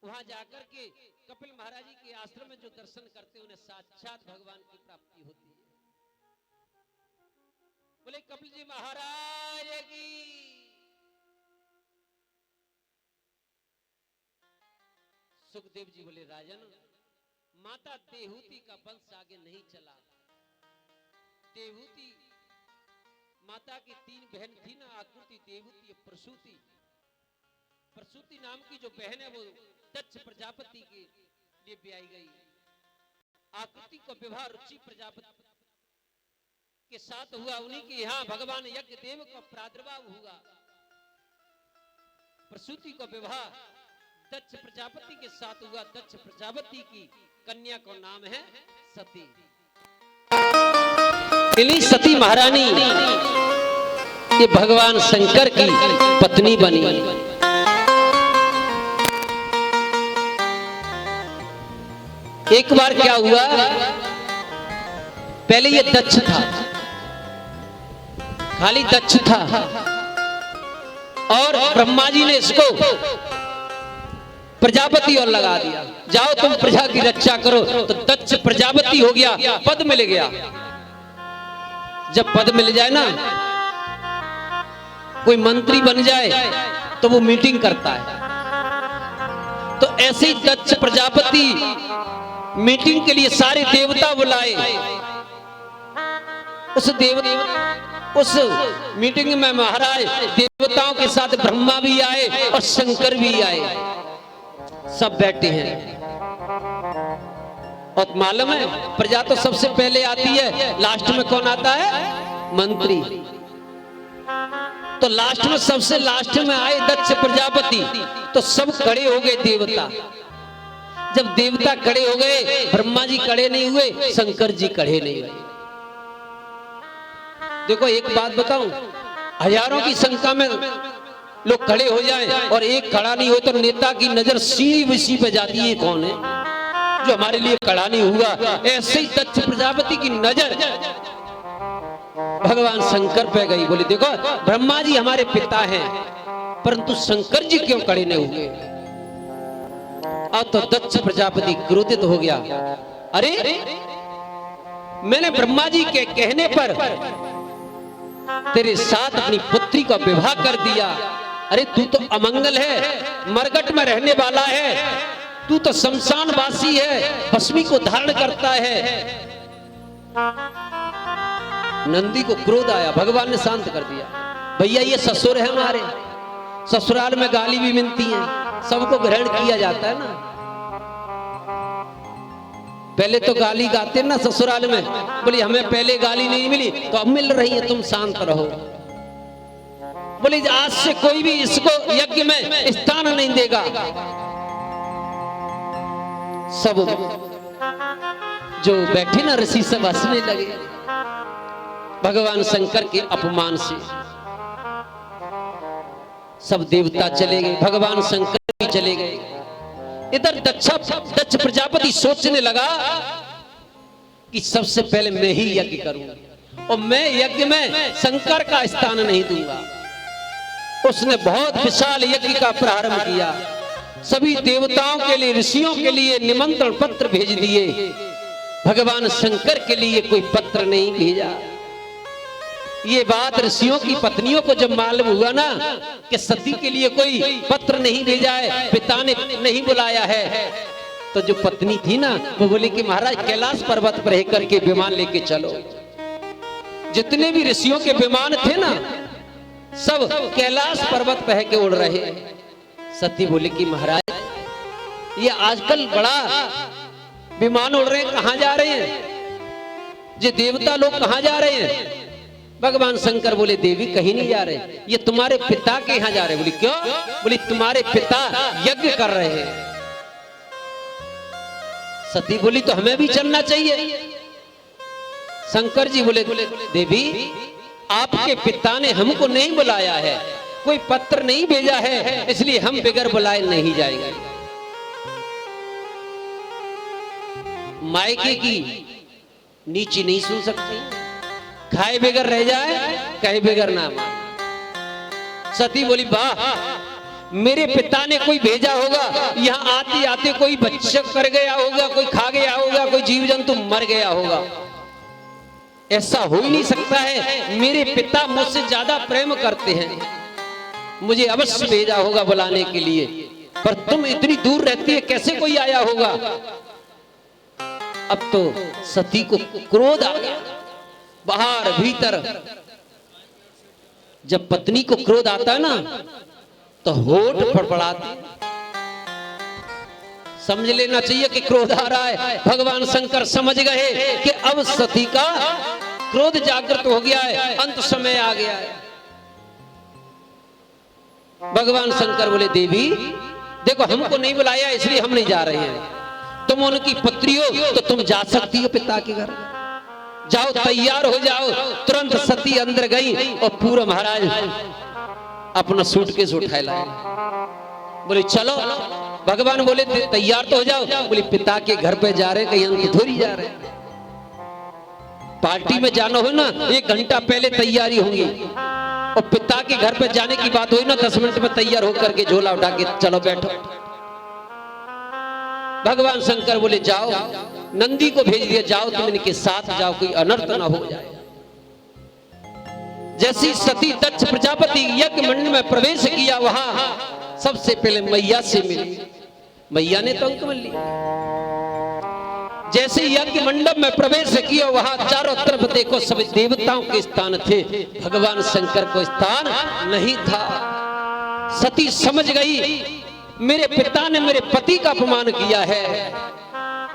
वहां जाकर के कपिल महाराज जी के आश्रम में जो दर्शन करते हैं उन्हें साक्षात भगवान की प्राप्ति होती है। बोले कपिल जी महाराज की। सुखदेव जी बोले राजन, माता देहूती का वंश आगे नहीं चला। देहूती माता की 3 बहन थी ना, आकृति, देवहूति, प्रसूति। प्रसूति नाम की जो बहन है वो दक्ष प्रजापति के लिए ब्याई गई। आकृति का विवाह रुचि प्रजापति के साथ हुआ। उन्हीं के यहाँ भगवान यज्ञ देव का प्रादुर्भाव हुआ। प्रसूति का विवाह दक्ष प्रजापति के साथ हुआ। दक्ष प्रजापति की कन्या का नाम है सती। इन्हीं सती महारानी ये भगवान शंकर की पत्नी बनी। एक बार क्या हुआ, पहले ये दक्ष था, खाली दक्ष था, और ब्रह्मा जी ने इसको प्रजापति और लगा दिया। जाओ तुम प्रजा की रक्षा करो। तो दक्ष प्रजापति हो गया, पद मिल गया। जब पद मिल जाए ना, कोई मंत्री बन जाए तो वो मीटिंग करता है। तो ऐसे ही दक्ष प्रजापति मीटिंग के लिए सारे देवता बुलाए। उस मीटिंग में महाराज देवताओं के साथ ब्रह्मा भी आए और शंकर भी आए, सब बैठे हैं। और मालूम है, प्रजा तो सबसे पहले आती है, लास्ट में कौन आता है? मंत्री। तो लास्ट में, सबसे लास्ट में आए दक्ष प्रजापति, तो सब खड़े हो गए देवता। जब देवता खड़े हो गए, ब्रह्मा जी खड़े नहीं हुए, शंकर जी खड़े नहीं हुए। देखो एक बात बताऊं, हजारों की संख्या में लोग खड़े हो जाएं और एक खड़ा नहीं हो तो नेता की नजर सीधी पे जाती है, कौन है जो हमारे लिए खड़ा नहीं हुआ। ऐसे ही दक्ष प्रजापति की नजर भगवान शंकर पे गई। बोले देखो ब्रह्मा जी हमारे पिता हैं, परंतु शंकर जी क्यों खड़े नहीं हुए? अब तो दक्ष प्रजापति क्रोधित हो गया। अरे मैंने ब्रह्मा जी के कहने पर तेरे साथ अपनी पुत्री का विवाह कर दिया। अरे तू तो अमंगल है, मरघट में रहने वाला है, तू तो शमशान वासी है, भस्मी को धारण करता है। नंदी को क्रोध आया, भगवान ने शांत कर दिया। भैया ये ससुर है हमारे, ससुराल में गाली भी मिलती है, सबको ग्रहण किया जाता है ना। पहले तो गाली गाते ना ससुराल में, बोली हमें पहले गाली नहीं मिली तो अब मिल रही है, तुम शांत रहो। बोली आज से कोई भी इसको यज्ञ में स्थान नहीं देगा। सब जो बैठे ना ऋषि सब हंसने लगे भगवान शंकर के अपमान से। सब देवता चले गए, भगवान शंकर भी चले गए। इधर दक्ष प्रजापति सोचने लगा कि सबसे पहले मैं ही यज्ञ करूंगा और मैं यज्ञ में शंकर का स्थान नहीं दूंगा। उसने बहुत विशाल यज्ञ का प्रारंभ किया। सभी देवताओं के लिए, ऋषियों के लिए निमंत्रण पत्र भेज दिए। भगवान शंकर के लिए कोई पत्र नहीं भेजा। ये बात ऋषियों की पत्नियों को जब मालूम हुआ ना कि सती के लिए कोई पत्र नहीं भेजा है, पिता ने नहीं बुलाया है, तो जो पत्नी थी ना वो बोली कि महाराज कैलाश पर्वत पर रह करके विमान लेके चलो। जितने भी ऋषियों के विमान थे ना सब कैलाश पर्वत पर के उड़ रहे। सती बोली कि महाराज ये आजकल बड़ा विमान उड़ रहे हैं, कहां जा रहे हैं? ये देवता लोग कहां जा रहे हैं? भगवान शंकर बोले देवी कहीं नहीं जा रहे, ये तुम्हारे पिता के यहाँ जा रहे। बोली क्यों? बोली तुम्हारे पिता यज्ञ कर रहे हैं। सती बोली तो हमें भी चलना चाहिए। शंकर जी बोले देवी आपके पिता ने हमको नहीं बुलाया है, कोई पत्र नहीं भेजा है, इसलिए हम बगैर बुलाए नहीं जाएंगे। मायके की नीची नहीं सुन सकती, खाए बगैर रह जाए कहे बगैर ना मान। सती बोली वाह मेरे पिता ने कोई भेजा होगा, यहाँ आते आते कोई बच्चा कर गया होगा, कोई खा गया होगा, कोई जीव जंतु मर गया होगा। ऐसा हो ही नहीं सकता है, मेरे पिता मुझसे ज्यादा प्रेम करते हैं, मुझे अवश्य भेजा होगा बुलाने के लिए। पर तुम इतनी दूर रहती है, कैसे कोई आया होगा? अब तो सती को क्रोध आ गया, बाहर भीतर। जब पत्नी को क्रोध आता है ना तो होठ फड़फड़ाते। समझ लेना चाहिए कि क्रोध आ रहा है। भगवान शंकर समझ गए कि अब सती का क्रोध जागृत हो गया है, अंत समय आ गया है। भगवान शंकर बोले, देवी देखो, हमको नहीं बुलाया इसलिए हम नहीं जा रहे हैं। तुम उनकी पुत्री हो तो तुम जा सकती हो पिता के घर। जाओ, तैयार हो जाओ। तुरंत सती अंदर गई और पूरा महाराज अपना सूटकेस उठाए लाए। बोले चलो। भगवान बोले तैयार तो हो जाओ। बोले पिता के घर पे जा रहे, कहीं हम थोड़ी जा रहे। पार्टी में जाना हो ना 1 घंटा पहले तैयारी होंगी, और पिता के घर पे जाने की बात हुई ना 10 मिनट में तैयार होकर के झोला उठा के चलो बैठो। भगवान शंकर बोले जाओ, नंदी को भेज दिया, जाओ तुम इनके साथ जाओ, कोई अनर्थ ना हो जाए। जैसी सती दक्ष प्रजापति यज्ञ मंडल में प्रवेश किया, वहां सबसे पहले मैया से मिली। मैया ने तो अंक ली। जैसे यज्ञ मंडप में प्रवेश किया, वहां चारों तरफ देखो सब देवताओं के स्थान थे, भगवान शंकर को स्थान नहीं था। सती समझ गई, मेरे पिता ने मेरे पति का अपमान किया है,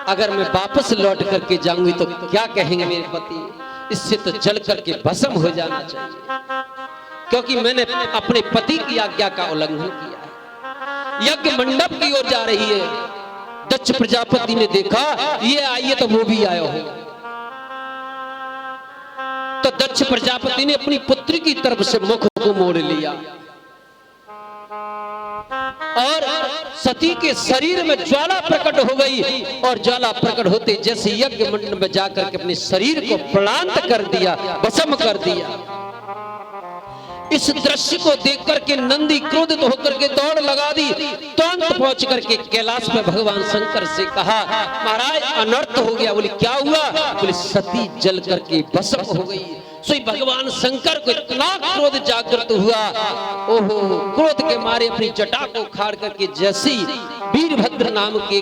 अगर मैं वापस लौट करके जाऊंगी तो क्या कहेंगे मेरे पति? इससे तो जल करके भस्म हो जाना चाहिए, क्योंकि मैंने अपने पति की आज्ञा का उल्लंघन किया है। यज्ञ मंडप की ओर जा रही है। दक्ष प्रजापति ने देखा ये आई है तो वो भी आया हो, तो दक्ष प्रजापति ने अपनी पुत्री की तरफ से मुख को मोड़ लिया और सती के शरीर में ज्वाला प्रकट हो गई। और ज्वाला प्रकट होते जैसे यज्ञ मंडल में जाकर के अपने शरीर को प्रलांत कर दिया, भस्म कर दिया। इस दृश्य को देख करके नंदी क्रोधित होकर के दौड़ लगा दी। तुरंत पहुंच करके कैलाश में भगवान शंकर से कहा, महाराज अनर्थ हो गया। बोले क्या हुआ? बोले सती जल करके भस्म हो गई। सो भगवान शंकर को इतना क्रोध जागृत हुआ, ओहो, क्रोध के मारे अपनी जटा को उखाड़ करके जैसी वीरभद्र नाम के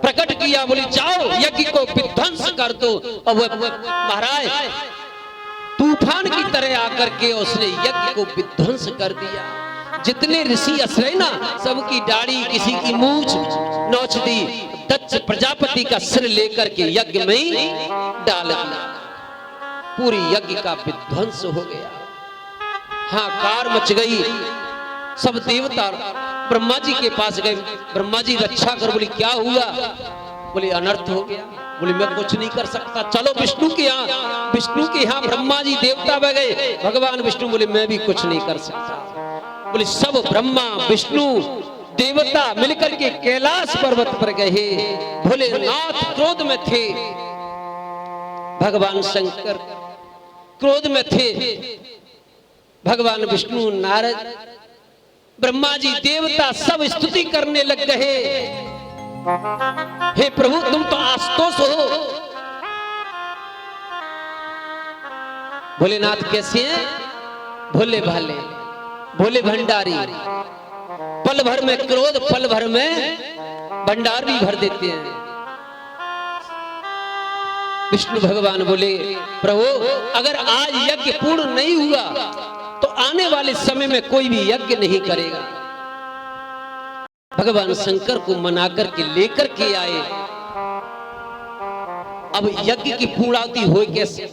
प्रकट किया। बोले जाओ यज्ञ को विध्वंस कर दो। और वह महाराज तूफान की तरह आकर के उसने यज्ञ को विध्वंस कर दिया। जितने ऋषि असरे ना, सबकी दाढ़ी, किसी की मूंछ नोच दी। दक्ष प्रजापति का सिर लेकर के यज्ञ में ही डाल दिया। पूरी यज्ञ का विध्वंस हो गया। हाहाकार मच गई। सब देवता ब्रह्मा जी के पास गए। ब्रह्मा जी रक्षा कर। बोले क्या हुआ? बोले अनर्थ हो गया। बोले मैं कुछ नहीं कर सकता, चलो विष्णु के यहाँ। विष्णु के यहाँ ब्रह्मा जी देवता बह गए। भगवान विष्णु बोले मैं भी कुछ नहीं कर सकता। बोले सब ब्रह्मा विष्णु देवता मिलकर के कैलाश पर्वत पर गए। भोलेनाथ क्रोध में थे, भगवान शंकर क्रोध में थे, भगवान विष्णु, नारद, ब्रह्मा जी, देवता सब स्तुति करने लग गए। हे प्रभु तुम तो आस्तोष हो। भोलेनाथ कैसे हैं? भोले भाले, भोले भंडारी। पल भर में क्रोध, पल भर में भंडारी भर देते हैं। विष्णु भगवान बोले प्रभु अगर आज यज्ञ पूर्ण नहीं हुआ तो आने वाले समय में कोई भी यज्ञ नहीं करेगा। भगवान शंकर को मना करके लेकर के आए। अब यज्ञ की पूर्णाहुति हो कैसे?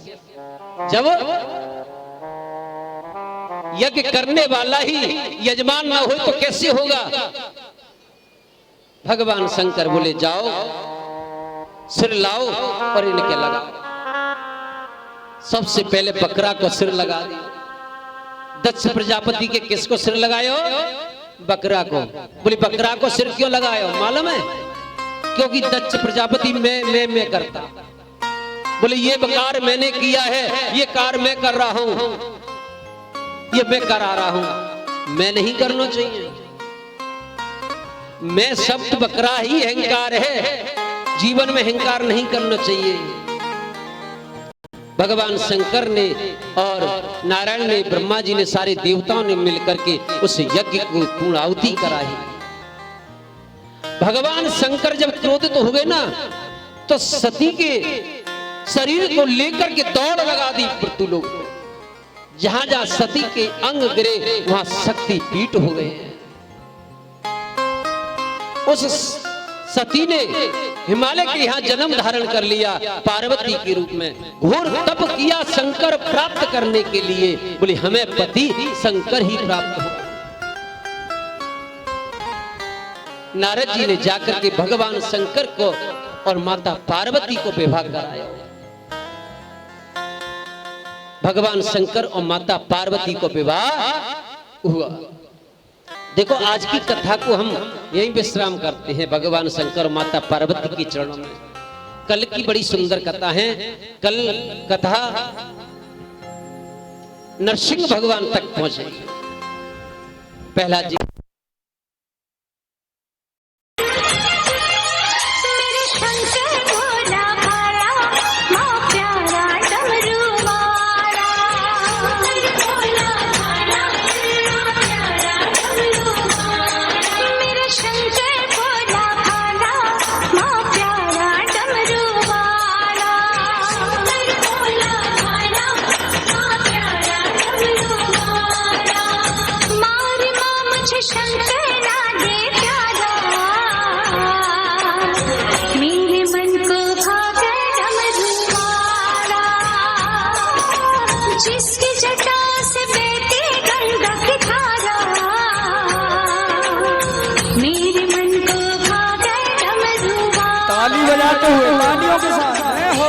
जब यज्ञ करने वाला ही यजमान ना हो तो कैसे होगा? भगवान शंकर बोले जाओ सिर लाओ और इनके लगाओ। सबसे पहले बकरा को सिर लगा दिया। दक्ष प्रजापति के किसको सिर लगायो? बकरा को। बोले बकरा को सिर क्यों लगायो? मालूम है क्योंकि दक्ष प्रजापति मैं करता। बोले ये कार्य मैंने किया है, ये कार्य मैं कर रहा हूं, ये मैं करा रहा हूं, मैं नहीं करना चाहिए। मैं शब्द बकरा ही अहंकार है, जीवन में अहंकार नहीं करना चाहिए। भगवान शंकर ने और नारायण ने, ब्रह्मा जी ने, सारे देवताओं ने मिलकर के उस यज्ञ को पूर्णाहुति कराई। भगवान शंकर जब क्रोधित हो गए ना, तो सती के शरीर को लेकर के दौड़ लगा दी पृथ्वी लोक में। जहां जहां सती के अंग गिरे वहां शक्ति पीठ हो गए हैं। उस सती ने हिमालय के यहाँ जन्म धारण कर लिया पार्वती के रूप में। घोर तप किया शंकर प्राप्त करने के लिए। बोले हमें पति शंकर ही प्राप्त हो। नारद जी ने जाकर के भगवान शंकर को और माता पार्वती को विवाह कराया। भगवान शंकर और माता पार्वती को विवाह हुआ। देखो आज की कथा को हम यही विश्राम करते हैं भगवान शंकर और माता पार्वती के चरणों में। कल की बड़ी सुंदर कथा है। कल कथा नरसिंह भगवान तक पहुंचे। पहला जी ताली बजाते हुए तालियों के साथ हो।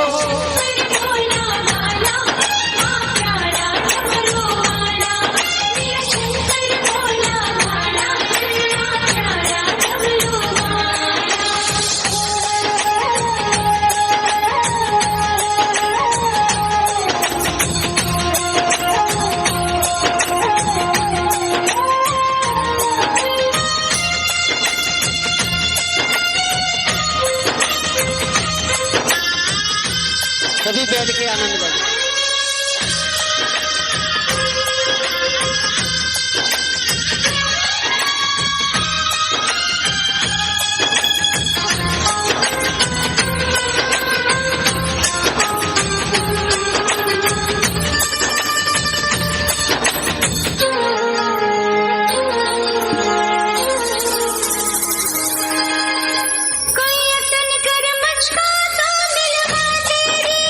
सभी बैठ के आनंद बने। कोई यतन कर मुझको तो मिलवा तेरी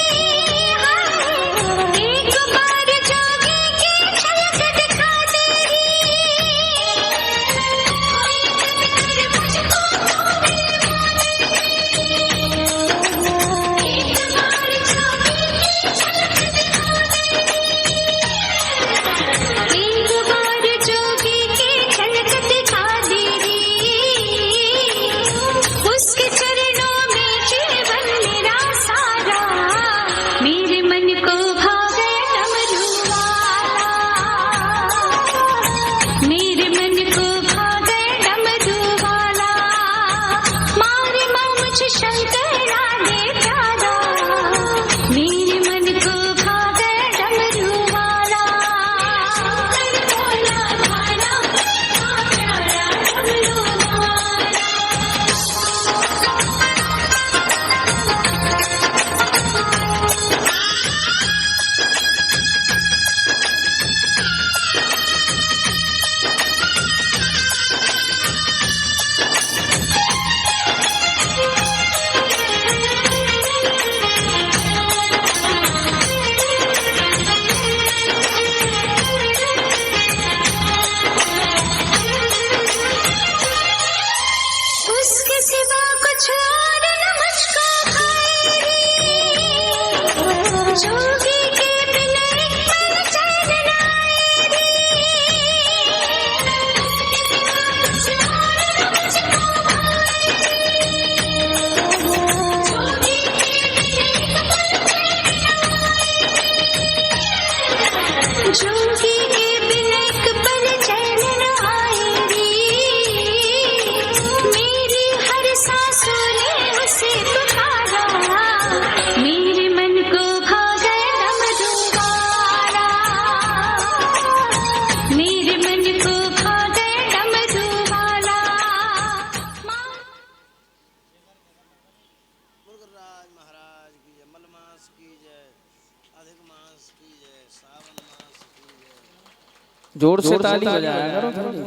जोर से ताली बजाया करो थोड़ी।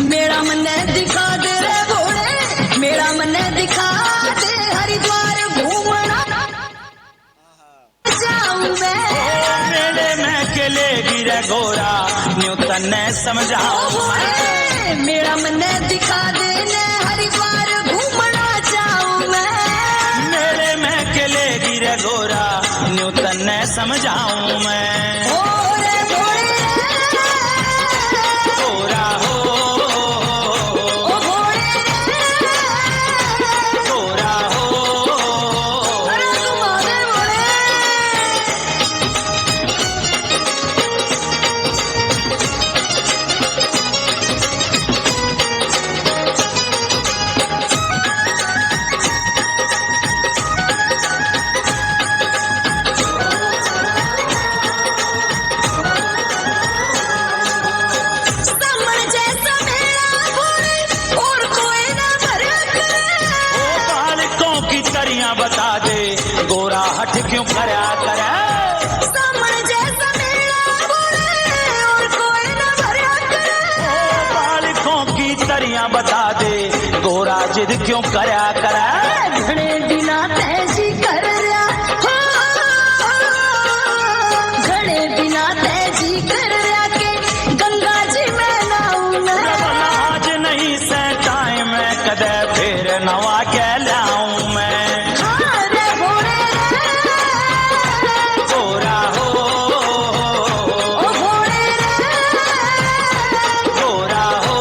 मेरा मन दिखा दे रे भोले, मेरा मन दिखा दे, हरिद्वार घूमना जाऊं मैं। मेले में केले गिरे गोरा न्यूतन ने समझाओ भोले, मेरा मन दिखा दे ने, हरिद्वार घूमना जाऊं मैं। मेले में केले गिरे गोरा न्यूतन ने समझाऊं मैं। भोले भोले गोरा हो ओ भोले गोरा हो अरे तुम्हारे भोले। समण जैसा मेरा भोले, और कोई ना भरा करे। ओ बालकों की तरियां बता दे गोरा हट क्यों करया करे। समण जैसा मेरा भोले, और कोई ना भरा करे। ओ बालकों की तरियां बता दे गोरा जिद क्यों करया करे। घणे बिना तैजी कर रहा हो, घणे बिना तैजी कर रहा के गंगा जी में नाऊं मैं। आज नहीं से टाइम में कदे फिर नवा के लाऊं मैं। हाँ रे भोले गोरा हो ओ भोले गोरा हो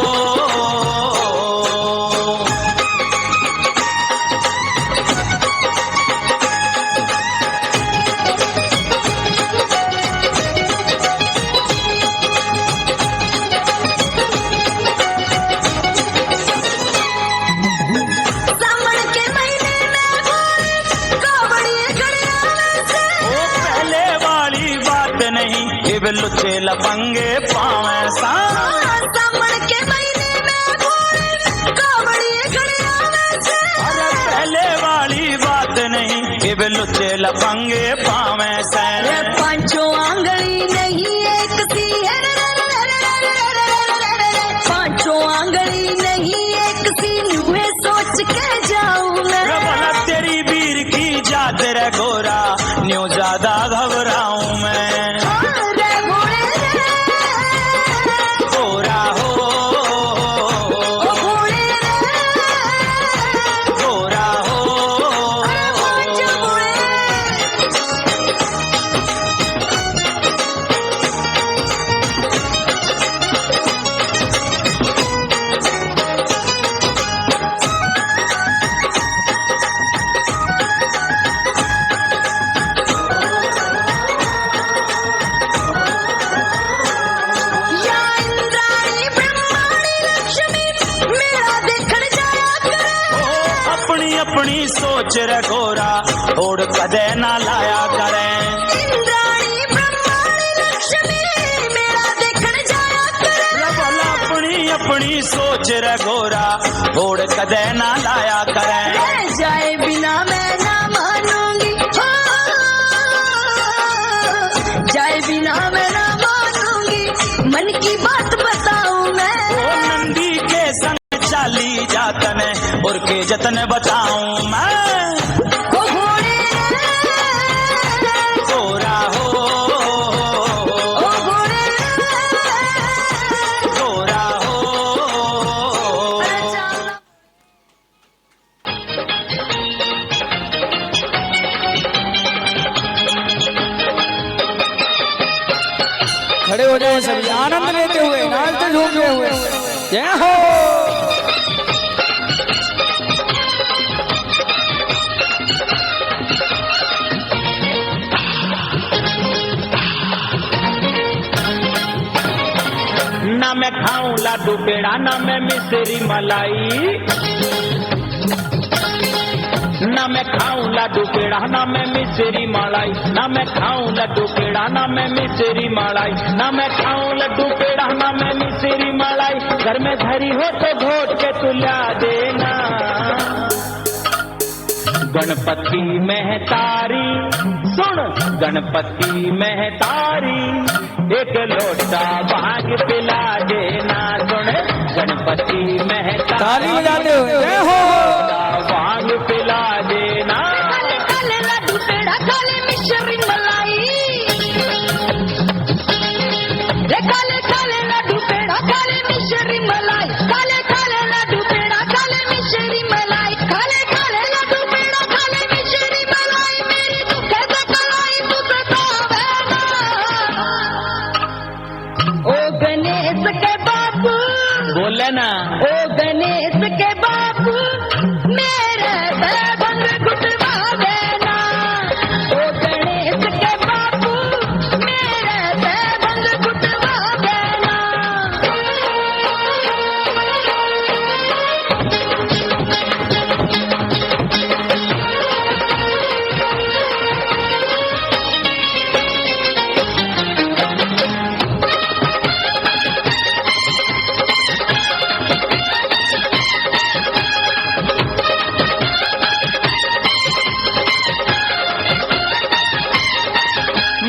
सावन के महीने में भोले, कावड़ी गड़िया में से। वो पहले वाली बात नहीं इब लुचे लपंगे पावे सा। सावन के महीने में भोले, कावड़ी गड़िया में से। अरे पहले वाली बात नहीं इब लुचे लपंगे पावे सा। रे पांचों आंगली नहीं एक सी है, पांचों आंगली नहीं एक सी, नुहे सोच के जाऊं मैं। भला तेरी वीर की जात रे गोरा न्यू ज्यादा घबराऊं मैं। रे भोले गोरा हो ओ भोले गोरा हो अरे पांचों भोले। या इंद्राणी ब्रह्माणी लक्ष्मी, मेरा देखण जाया करे। अपनी अपनी सोच रे गोरा होड़ कदे ना लाया करे। इंद्राणी ब्रह्माणी लक्ष्मी, मेरा देखण जाया करे। भला अपनी अपनी सोच रे गोरा होड़ कदे ना लाया करे। रह जाए बिना मैं ना मानूंगी हो, जाए बिना मैं ना मानूंगी, मन की बात बताऊं मैं। ओ नंदी के संग चाली जातन और के जतन बताऊं मैं। ओ घोड़े गोरा हो ओ घोड़े गोरा हो अरे चल। खड़े हो जाए सभी आनंद लेते हुए, नाचते झूमते हुए। जय हो। ना मैं खाऊं लाडू पेड़ा ना मैं मिश्री मलाई। ना मैं खाऊं लड्डू पेड़ा ना मैं मिश्री मलाई, ना मैं खाऊं लड्डू पेड़ा ना मैं मिश्री मलाई, ना मैं खाऊं लड्डू पेड़ा ना मैं मिश्री मलाई। घर में धरी हो तो घोट के तुला देना। गणपति महतारी सुन, गणपति महतारी एक लोटा भांग पिला देना। सुन गणपति महतारी ताली बजाते हुए जय हो। भांग पिला देना। काले काले लड्डू पेड़ा काले मिश्री मलाई, रे काले काले लड्डू पेड़ा काले मिश्री मलाई, काले काले लड्डू पेड़ा काले मिश्री मलाई, काले काले लड्डू पेड़ा काले मिश्री मलाई। मेरी दुखे तो कलाई तू सतावे ना। ओ गणेश के बापू बोले ना, ओ गणेश के बापू मेरे भंग गुटवा देना। ओ गणेश के बापू मेरे भंग गुटवा देना।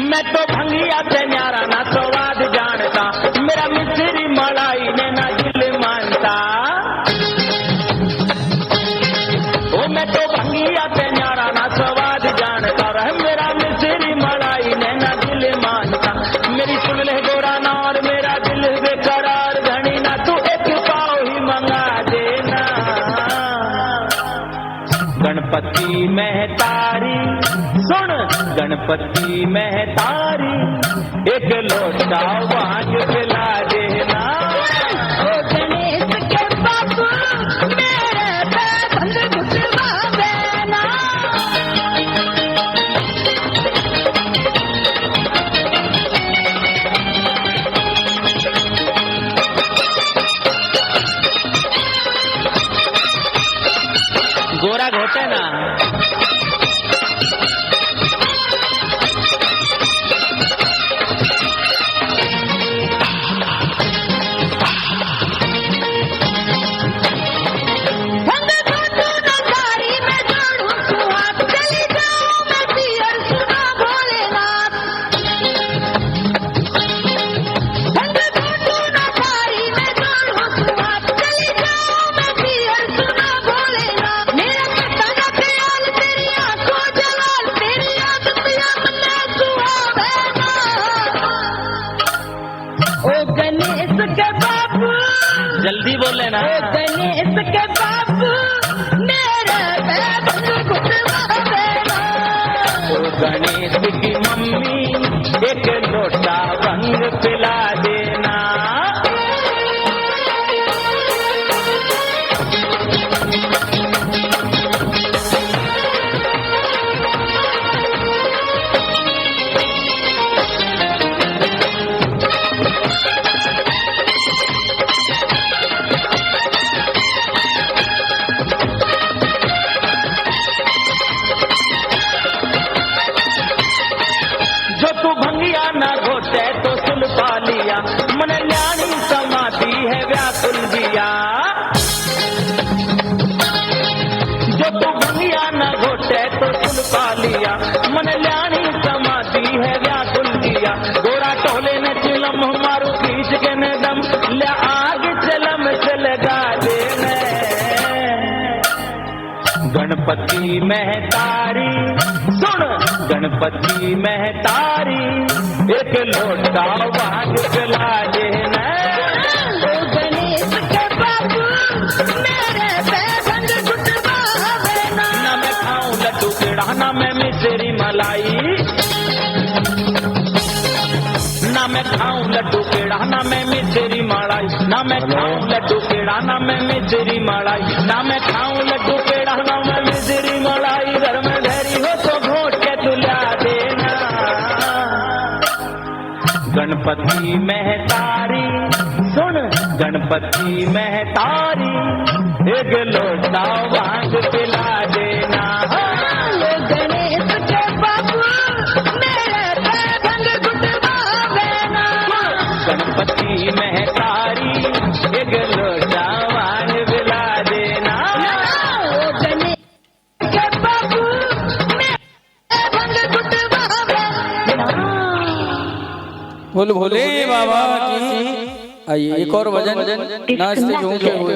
मैं तो भंगिया से न्यारा ना स्वाद जानता, मेरा मिश्री मलाई ने ना दिल मानता। ओ मैं तो भंगिया से न्यारा ना स्वाद जानता, रह मेरा मिश्री मलाई ने ना दिल मानता। मेरी सुन ले गोरा ना और मेरा दिल बेकरार, धनी ना तू एक पाव ही मंगा देना। गणपति महतारी सुन, गणपति महतारी एक लोटा भांग पिला देना। ओ गणेश के बापू मेरे भंग गुटवा देना। गोरा घोटे ना। भंग घोटू नगारी में जोड़ू सुहाग, चली जाऊं मैं पियर सुना भोलेनाथ। भंग घोटू नगारी में जोड़ू सुहाग, चली जाऊं मैं पियर सुना भोलेनाथ। मेरा कतना ख्याल तेरी आंखों जलाल, तेरी याद पिया मने सुहावेना। ओ गणेश के बापू जल्दी बोले ना। ओ गणेश के बापू मेरे भंग गुटवा देना। ओ गणेश की मम्मी एक लोटा भंग पिला देना। जो तू भंगिया ना घोटे तो सुन पा लिया, मन ल्याणी समाधि है व्याकुल जिया। जो तू भंगिया ना घोटे तो सुन पा लिया, मन ल्याणी समाधि है व्याकुल जिया। गोरा टोले ने चिलम मारू खींच के ने दम, ले आग चलम चल गा देने। गणपति महतारी सुन, गणपति महतारी एक लोटा भांग पिला देना। ओ गणेश के बापू मेरे भंग गुटवा देना। ना मैं खाऊं लड्डू पेड़ा ना मैं मिश्री मलाई, ना मैं खाऊं लड्डू पेड़ा ना मैं मिश्री मलाई, ना मैं खाऊं लड्डू पेड़ा ना मैं मिश्री मलाई, ना मैं खाऊं लड्डू पेड़ा ना मैं मिश्री मलाई। घर में धरी हो तो घोट के तुला देना। गणपति महतारी सुन, गणपति महतारी एक लोटा भांग पिला देना। बोल भोले बाबा की। आइए एक और भजन नाचते झूमते हुए।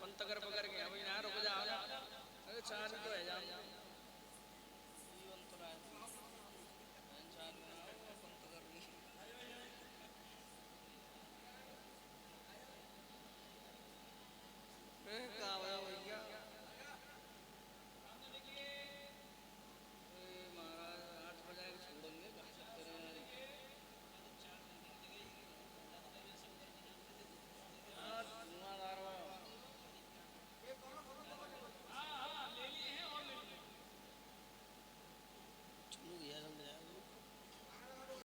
पंत कर पकड़ के, अभी यहाँ रुक जा, चार तो है जा।